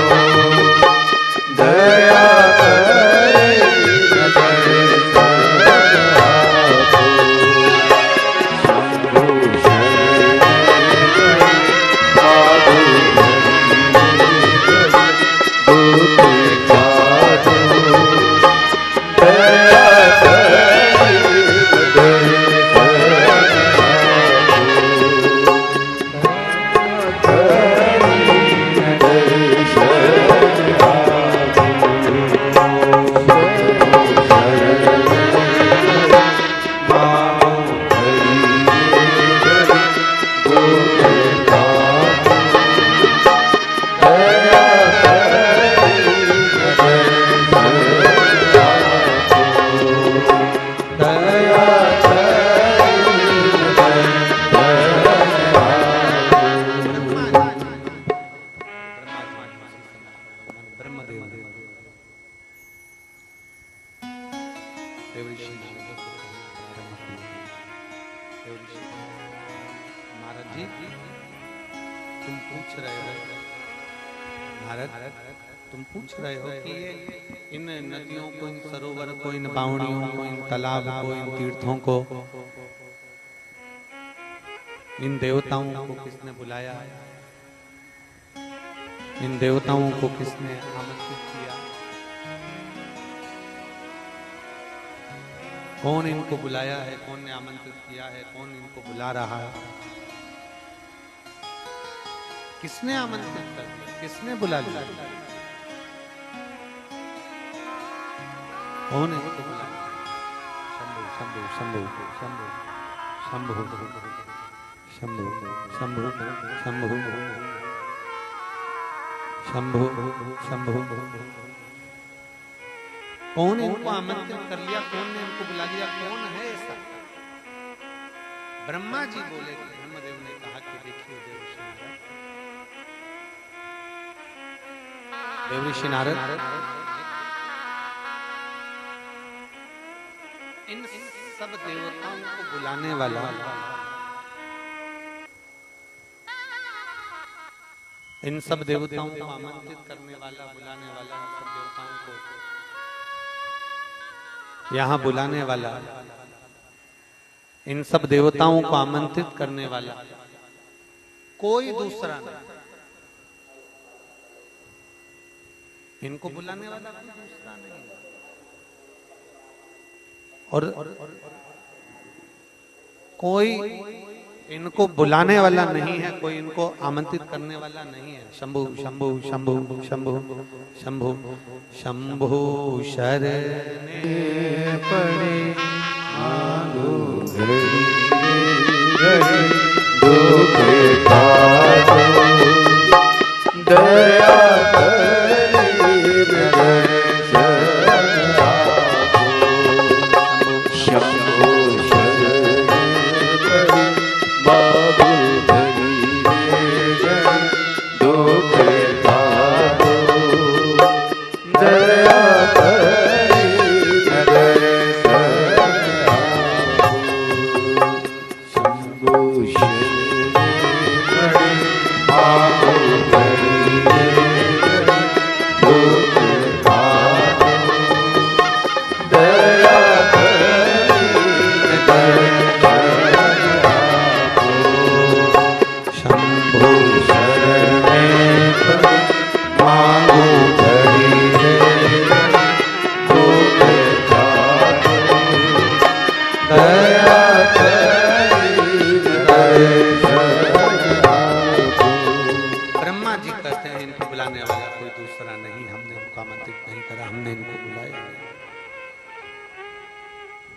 दया महाराज जी, तुम पूछ रहे हो महाराज, तुम पूछ रहे हो कि ये इन नदियों को, इन सरोवर को, इन बावड़ियों को, इन तालाब को, इन तीर्थों को, इन देवताओं को किसने बुलाया, इन देवताओं को किसने आमंत्रित किया, कौन इनको बुलाया है, कौन ने आमंत्रित किया है, कौन इनको बुला रहा है, किसने आमंत्रित कर दिया, किसने बुला लिया, कौन इनको बुला? शंभु शंभु शंभु शंभु शंभु शंभु शंभु शंभु शंभु शंभु। कौन इनको आमंत्रित कर लिया, कौन ने इनको बुला लिया, कौन है ऐसा? ब्रह्मा जी बोले थे, ब्रह्मदेव ने कहा कि देखिए देवऋषि नारद, इन सब देवताओं को बुलाने वाला, इन सब देवताओं को आमंत्रित करने वाला, बुलाने वाला, इन सब देवताओं को यहाँ बुलाने वाला, इन सब देवताओं को आमंत्रित करने वाला कोई दूसरा नहीं। इनको बुलाने वाला कोई दूसरा नहीं, और कोई इनको बुलाने वाला नहीं है, कोई इनको आमंत्रित करने वाला नहीं है। शंभु शंभु शंभु शंभु शंभु शंभु शरणे पड़े मांगो घड़ी घड़ी दुख काटो, दया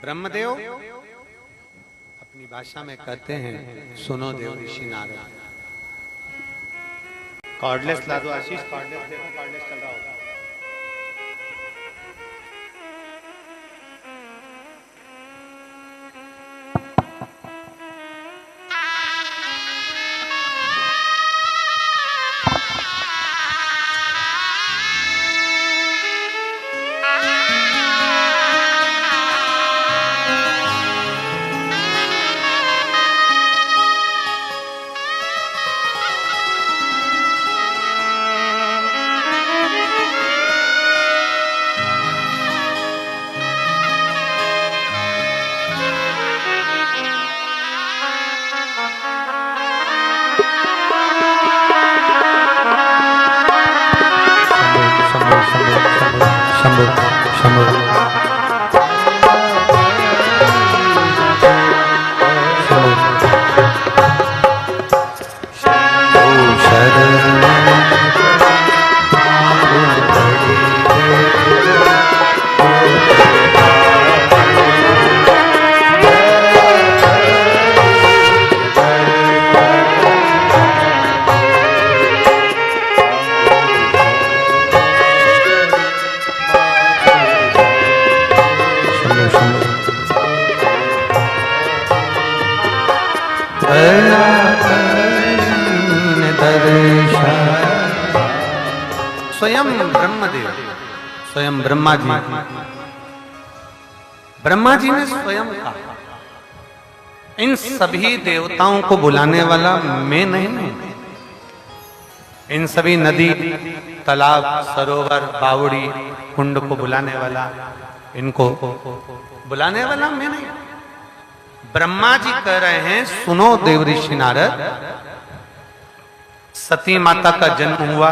ब्रह्मदेव अपनी भाषा में कहते हैं, सुनो देवऋषि नारद। कॉर्डलेस ला दो आशीष, कॉर्डलेस देखो, कॉर्डलेस चल रहा होगा। शंभु शंभु स्वयं ब्रह्मदेव, स्वयं ब्रह्मा जी, ब्रह्मा जी ने स्वयं कहा इन सभी देवताओं को बुलाने वाला मैं नहीं हूं। इन सभी नदी, तालाब, सरोवर, बावड़ी, कुंड को बुलाने वाला, इनको बुलाने वाला मैं नहीं। ब्रह्मा जी कह रहे हैं सुनो देवऋषि नारद, सती माता का जन्म हुआ,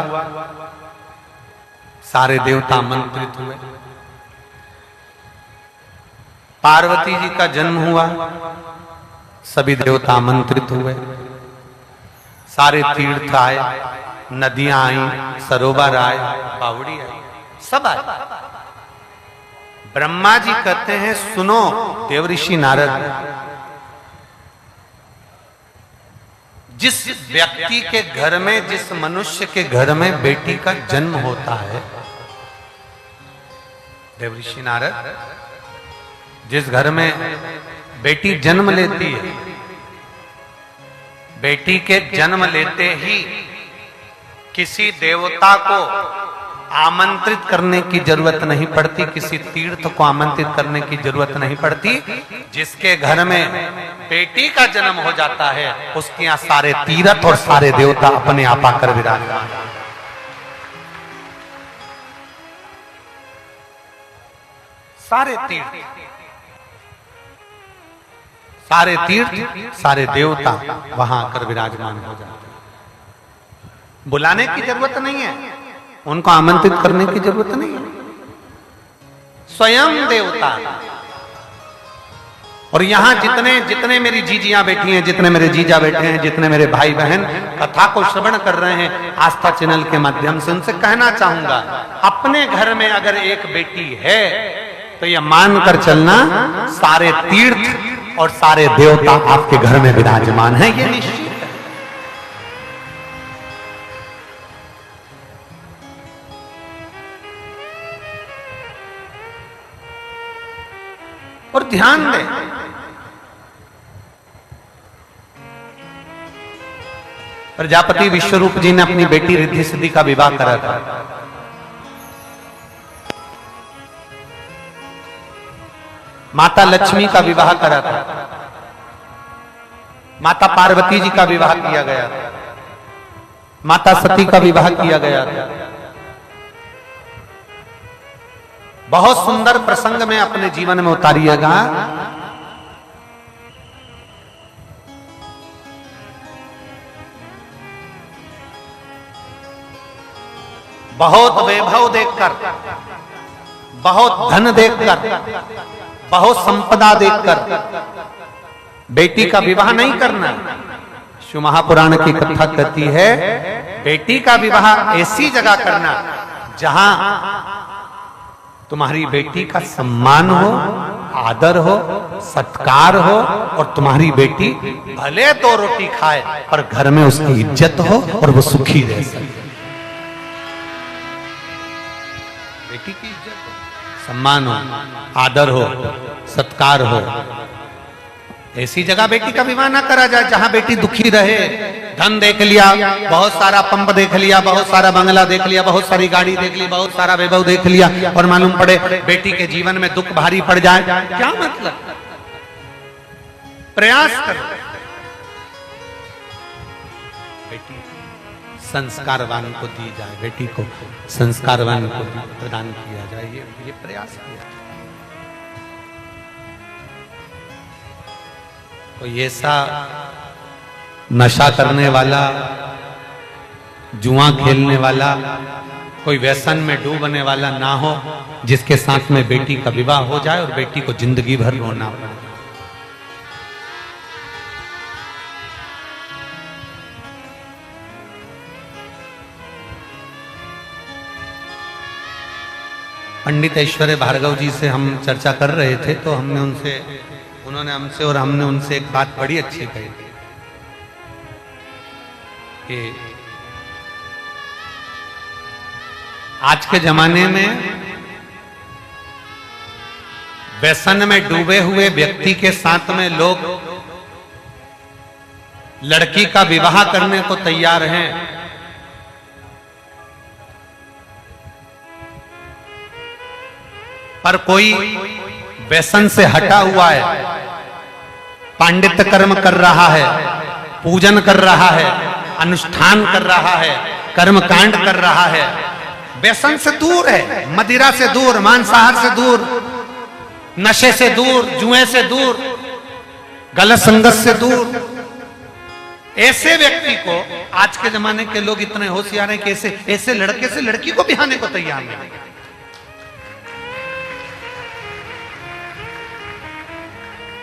सारे देवता आमंत्रित हुए। पार्वती जी का जन्म हुआ, सभी देवता आमंत्रित हुए। सारे तीर्थ आए, नदियां आई, सरोवर आए, बावड़ी आई, सब आए। ब्रह्मा जी कहते हैं सुनो देवऋषि नारद, जिस व्यक्ति के घर में, जिस मनुष्य के घर में बेटी का जन्म होता है, देवऋषि नारद, जिस घर में बेटी जन्म लेती है, बेटी के जन्म लेते ही किसी देवता को आमंत्रित करने की जरूरत नहीं पड़ती, किसी तीर्थ को आमंत्रित करने की जरूरत नहीं पड़ती। जिसके घर में बेटी का जन्म हो जाता है, उसके यहाँ सारे तीर्थ और सारे देवता अपने आप आकर विराजमान। सारे तीर्थ, सारे तीर्थ, सारे देवता वहां आकर विराजमान हो जाते हैं। बुलाने की जरूरत नहीं है, उनको आमंत्रित करने की जरूरत नहीं है, स्वयं देवता। और यहां जितने जितने मेरी जीजियां बैठी हैं, जितने मेरे जीजा बैठे हैं, जितने मेरे भाई बहन कथा को श्रवण कर रहे हैं आस्था चैनल के माध्यम से, उनसे कहना चाहूंगा, अपने घर में अगर एक बेटी है तो यह मानकर चलना सारे तीर्थ और सारे देवता आपके घर में विराजमान हैं, ये निश्चित है। और ध्यान दें, प्रजापति विश्वरूप जी ने अपनी बेटी रिद्धि सिद्धि का विवाह करा था। माता लक्ष्मी का विवाह करा था, माता पार्वती जी का विवाह किया गया था, माता सती का विवाह किया गया था। बहुत सुंदर प्रसंग में अपने जीवन में उतारिएगा। बहुत वैभव देखकर, बहुत धन देखकर, बहुत संपदा देखकर बेटी का विवाह नहीं करना। शिव महापुराण की कथा कहती है बेटी का विवाह ऐसी जगह करना जहां तुम्हारी बेटी का सम्मान हो, आदर हो, सत्कार हो, और तुम्हारी बेटी भले 2 रोटी खाए पर घर में उसकी इज्जत हो और वो सुखी रह सके। बेटी की इज्जत हो, सम्मान हो, आदर हो, सत्कार हो। ऐसी जगह बेटी का विवाह ना करा जाए जहां बेटी दुखी रहे। धन देख लिया, बहुत सारा पंप देख लिया, बहुत सारा बंगला देख लिया, बहुत सारी गाड़ी देख ली, बहुत सारा वैभव देख लिया, और मालूम पड़े बेटी के जीवन में दुख भारी पड़ जाए, क्या मतलब? प्रयास करो बेटी संस्कारवान को दी जाए, बेटी को संस्कारवान को प्रदान किया जाए, ये प्रयास किया। कोई ऐसा नशा करने वाला, जुआ खेलने वाला, कोई व्यसन में डूबने वाला ना हो, जिसके साथ में बेटी का विवाह हो जाए और बेटी को जिंदगी भर रोना पड़े। पंडित ऐश्वर्य भार्गव जी से हम चर्चा कर रहे थे, तो उन्होंने हमसे और हमने उनसे एक बात बड़ी अच्छी कही कि आज के जमाने में व्यसन में डूबे हुए व्यक्ति के साथ में लोग लड़की का विवाह करने को तैयार हैं, पर कोई व्यसन से हटा हुआ है, पांडित्य कर्म कर रहा है, पूजन कर रहा है, अनुष्ठान कर रहा है, कर्म कांड कर रहा है, व्यसन से दूर है, मदिरा से दूर, मांसाहार से दूर, नशे से दूर, जुए से दूर, गलत संगत से दूर। ऐसे व्यक्ति को आज के जमाने के लोग इतने होशियार हैं कि ऐसे लड़के से लड़की को बिहाने को तैयार नहीं।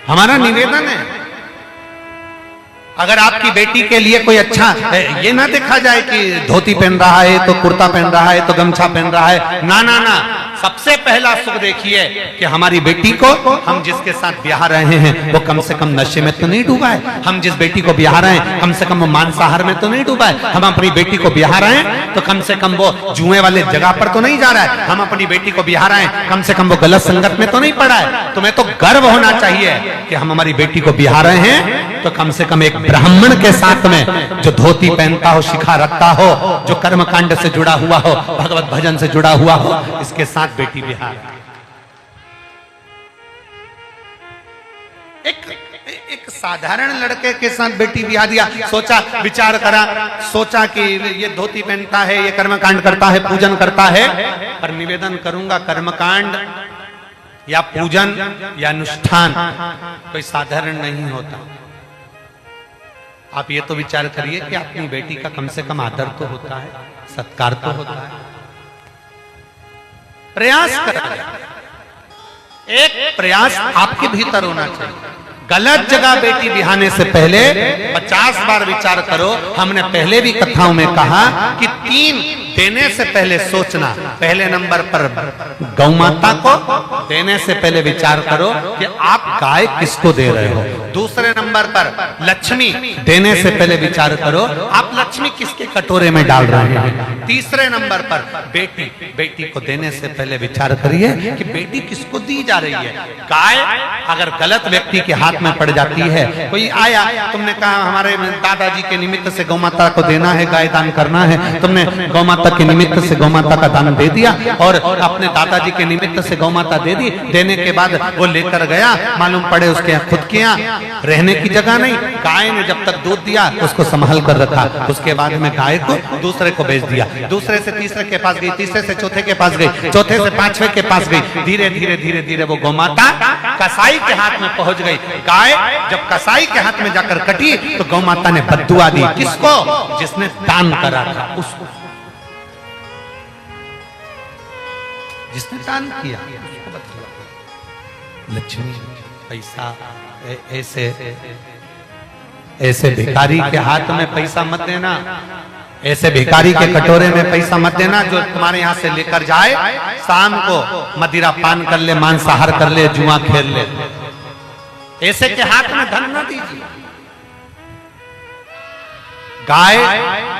हमारा निवेदन है, अगर आपकी बेटी के लिए कोई अच्छा, ये ना देखा जाए कि धोती पहन रहा है तो कुर्ता पहन रहा है तो गमछा पहन रहा है, ना ना ना, सबसे पहला सुख देखिए कि हमारी बेटी को हम जिसके साथ ब्याह रहे हैं वो कम से कम नशे में तो नहीं डूबा है, हम जिस बेटी को ब्याह रहे हैं कम से कम वो मांसाहार में तो नहीं डूबा है, हम अपनी बेटी को ब्याह रहे हैं तो कम से कम वो जुए वाले जगह पर तो नहीं जा रहा है, हम अपनी बेटी को ब्याह रहे हैं कम से कम वो गलत संगत में तो नहीं पड़ा है। तुम्हें तो गर्व होना चाहिए कि हम हमारी बेटी को ब्याह रहे हैं तो कम से कम एक ब्राह्मण के साथ में जो धोती पहनता हो, शिखा रखता हो, जो कर्म कांड से जुड़ा हुआ हो, भगवत भजन से जुड़ा हुआ हो, इसके साथ बेटी बिहार। एक साधारण लड़के के साथ बेटी बिहार दिया, सोचा, विचार करा, सोचा कि ये धोती पहनता है, ये कर्मकांड करता है, पूजन करता है, पर निवेदन करूंगा कर्मकांड या पूजन या अनुष्ठान कोई साधारण नहीं होता। आप ये तो विचार करिए कि अपनी बेटी का कम से कम आदर तो होता है, सत्कार तो होता है, प्रयास करिए, एक प्रयास आपके भीतर होना चाहिए। गलत जगह बेटी बिहाने से पहले 50 बार विचार करो। हमने पहले भी कथाओं में कहा कि 3 देने से पहले सोचना। पहले नंबर पर गौ माता को देने से पहले विचार करो कि आप गाय किसको दे रहे हो। दूसरे नंबर पर लक्ष्मी देने से पहले विचार करो आप लक्ष्मी किसके कटोरे में डाल रहे हैं। तीसरे नंबर पर बेटी को देने से पहले विचार करिए कि बेटी किसको दी जा रही है। गाय अगर गलत व्यक्ति के हाथ में पड़ जाती है, कोई आया, तुमने कहा हमारे दादाजी के निमित्त से गौ माता को देना है, गाय दान करना है, तुमने गौ माता के निमित्त से गौ माता का दान दे दिया और अपने दादाजी के निमित्त से गौ माता दे दी। देने के बाद वो लेकर गया, मालूम पड़े उसके खुद के यहाँ रहने की जगह नहीं। गाय ने जब तक दूध दिया उसको संभाल कर रखा, उसके बाद में गाय को दूसरे को बेच दिया। दूसरे से तीसरे के पास गई, तीसरे से चौथे के पास गई, चौथे से पांचवे के पास गई। धीरे धीरे धीरे धीरे वो गौ माता कसाई के हाथ में पहुंच गई। गाय जब कसाई के हाथ में जाकर कटी तो गौ माता ने बद्दुआ दी। किसको? जिसने दान करा था उसको, जिसने दान किया उसको बद्दुआ। लक्ष्मी पैसा ऐसे भिखारी के हाथ में पैसा मत देना, ऐसे भिखारी के कटोरे में पैसा मत देना जो तुम्हारे यहाँ से लेकर जाए, शाम को मदिरा पान कर ले, मांसाहार कर ले, जुआ खेल ले। ऐसे के हाथ में धन न दीजिए। गाय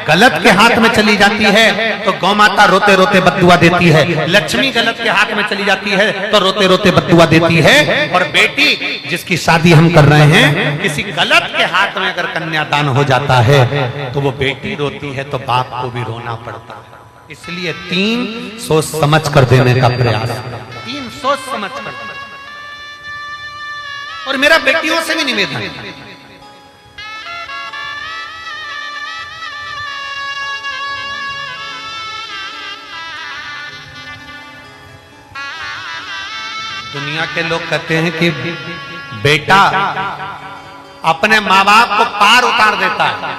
गलत के हाथ में चली जाती है तो गौ माता रोते रोते बद्दुआ देती है। लक्ष्मी गलत के हाथ में चली जाती है तो रोते रोते बद्दुआ देती है। और बेटी जिसकी शादी हम कर रहे हैं, किसी गलत के हाथ में अगर कन्यादान हो जाता है तो वो बेटी रोती है तो बाप को भी रोना पड़ता है। इसलिए 3 सोच समझ कर देने का प्रयास, 3 सोच समझ कर। और मेरा बेटियों से भी निवेदन है, दुनिया के लोग कहते हैं कि बेटा अपने माँ बाप को पार उतार देता है।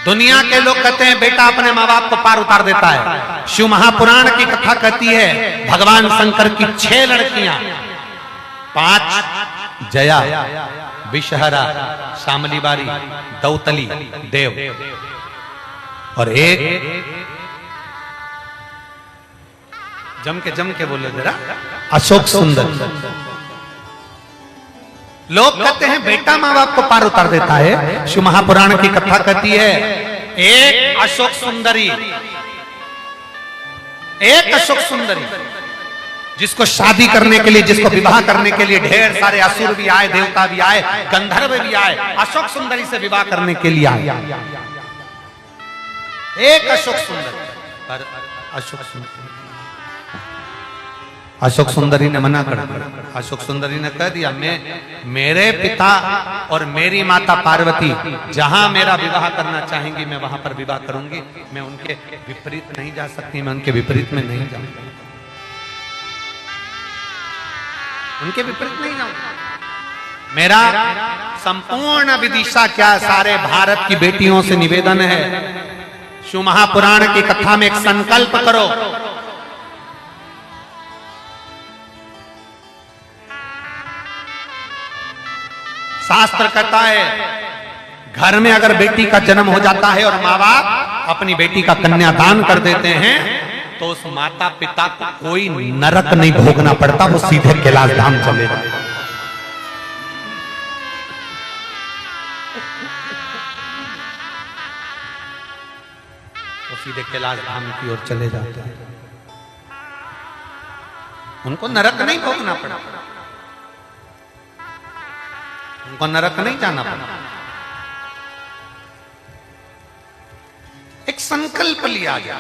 दुनिया के लोग कहते हैं बेटा अपने माँ बाप को पार उतार देता है। शिव महापुराण की कथा कहती है भगवान शंकर की 6 लड़कियां, 5 जया, विषहरा, शामलीबारी, दौतली, देव और एक जम के बोलो जरा, अशोक सुंदर। लोग कहते हैं बेटा माँ बाप को पार उतार देता है। शिव महापुराण की कथा कहती है एक अशोक सुंदरी, एक अशोक सुंदरी जिसको शादी करने के लिए, जिसको विवाह करने के लिए ढेर सारे असुर भी आए, देवता भी आए, गंधर्व भी आए, अशोक सुंदरी से विवाह करने के लिए आए। एक अशोक सुंदरी, पर अशोक सुंदरी ने मना कर दिया। अशोक सुंदरी ने कह दिया मेरे पिता और मेरी माता पार्वती जहां मेरा विवाह करना चाहेंगी मैं वहां पर विवाह करूंगी, मैं उनके विपरीत नहीं जा सकती, मैं उनके विपरीत में नहीं जाऊंगी, उनके विपरीत नहीं जाऊंगी। मेरा संपूर्ण विदिशा क्या सारे भारत की बेटियों से निवेदन है, शिव महापुराण की कथा में एक संकल्प करो। शास्त्र कहता है घर में अगर बेटी का जन्म हो जाता है और माँ बाप अपनी बेटी का कन्यादान कर देते हैं तो उस माता पिता को कोई नरक नहीं भोगना पड़ता, वो सीधे कैलाश धाम चले जाते हैं। वो सीधे कैलाश धाम की ओर चले जाते हैं, उनको नरक नहीं भोगना पड़ता, उनको नरक नहीं जाना पड़ा। एक संकल्प लिया गया।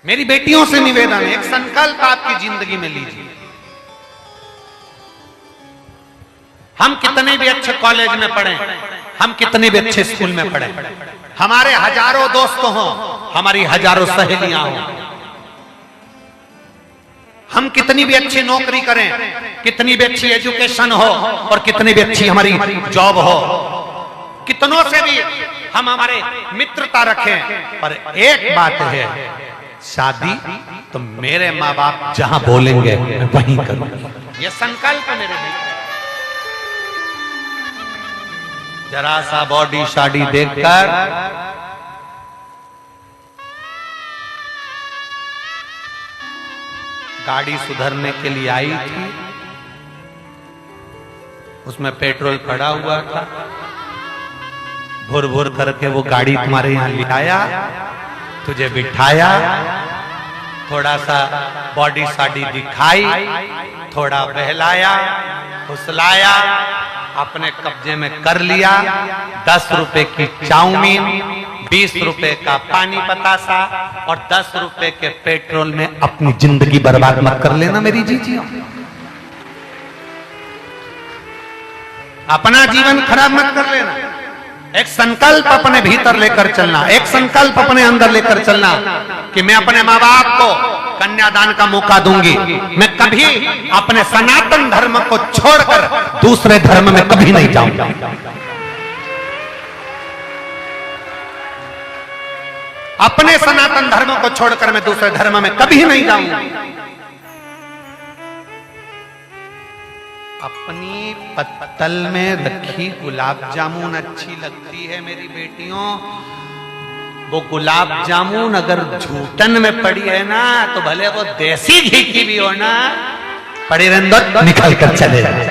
मेरी बेटियों से निवेदन है, एक संकल्प आपकी जिंदगी में लीजिए। हम कितने भी अच्छे कॉलेज में पढ़े, हम कितने भी अच्छे स्कूल में पढ़े, हमारे हजारों दोस्त हों, हमारी हजारों सहेलियां हों, हम कितनी भी अच्छी नौकरी करें, कितनी भी अच्छी एजुकेशन हो और कितनी भी अच्छी हमारी जॉब हो, कितनों से भी हम हमारे मित्रता रखें, पर एक बात है, शादी तो मेरे माँ बाप जहां बोलेंगे मैं वहीं करूंगा। ये संकल्प मेरे भीतर। जरा सा बॉडी शादी देखकर गाड़ी सुधरने के लिए आई थी, उसमें पेट्रोल पड़ा हुआ था, भुर भुर करके वो गाड़ी तुम्हारे यहाँ ले आया, तुझे बिठाया, थोड़ा सा बॉडी शादी दिखाई, थोड़ा बहलाया, फुसलाया, अपने कब्जे में कर लिया। 10 रुपए की चाउमीन, 20 रुपए का पानी पतासा और 10 रुपए के पेट्रोल में अपनी जिंदगी बर्बाद मत कर लेना मेरी जीजी, अपना जीवन खराब मत कर लेना। एक संकल्प अपने भीतर लेकर चलना, एक संकल्प अपने अंदर लेकर चलना कि मैं अपने माँ बाप को कन्यादान का मौका दूंगी, मैं कभी अपने सनातन धर्म को छोड़कर दूसरे धर्म में कभी नहीं जाऊंगा। अपने सनातन धर्म को छोड़कर मैं दूसरे धर्म में कभी नहीं जाऊंगा। अपनी पत्तल में रखी गुलाब जामुन अच्छी लगती है मेरी बेटियों, वो गुलाब जामुन अगर झूठन में पड़ी है ना तो भले वो देसी घी की भी हो ना, पड़ी रहने निकल कर चले जाए।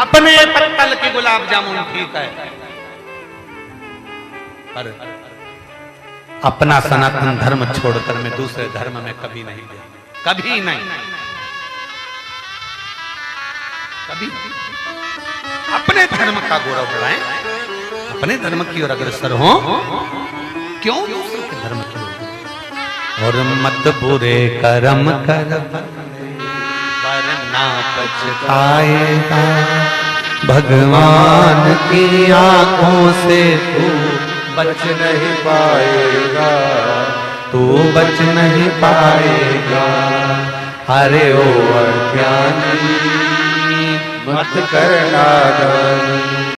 अपने पत्तल की गुलाब जामुन ठीक है, पर अपना सनातन धर्म छोड़कर मैं दूसरे धर्म में कभी नहीं गया, कभी नहीं, कभी। अपने धर्म का गौरव बढ़ाएं, अपने धर्म की ओर अग्रसर हो, क्यों दूसरे के धर्म की ओर। और मत बुरे कर्म कर वरना पछताएगा, भगवान की आंखों से तू बच नहीं पाएगा, तू बच नहीं पाएगा। अरे ओ अज्ञानी मत करना दान।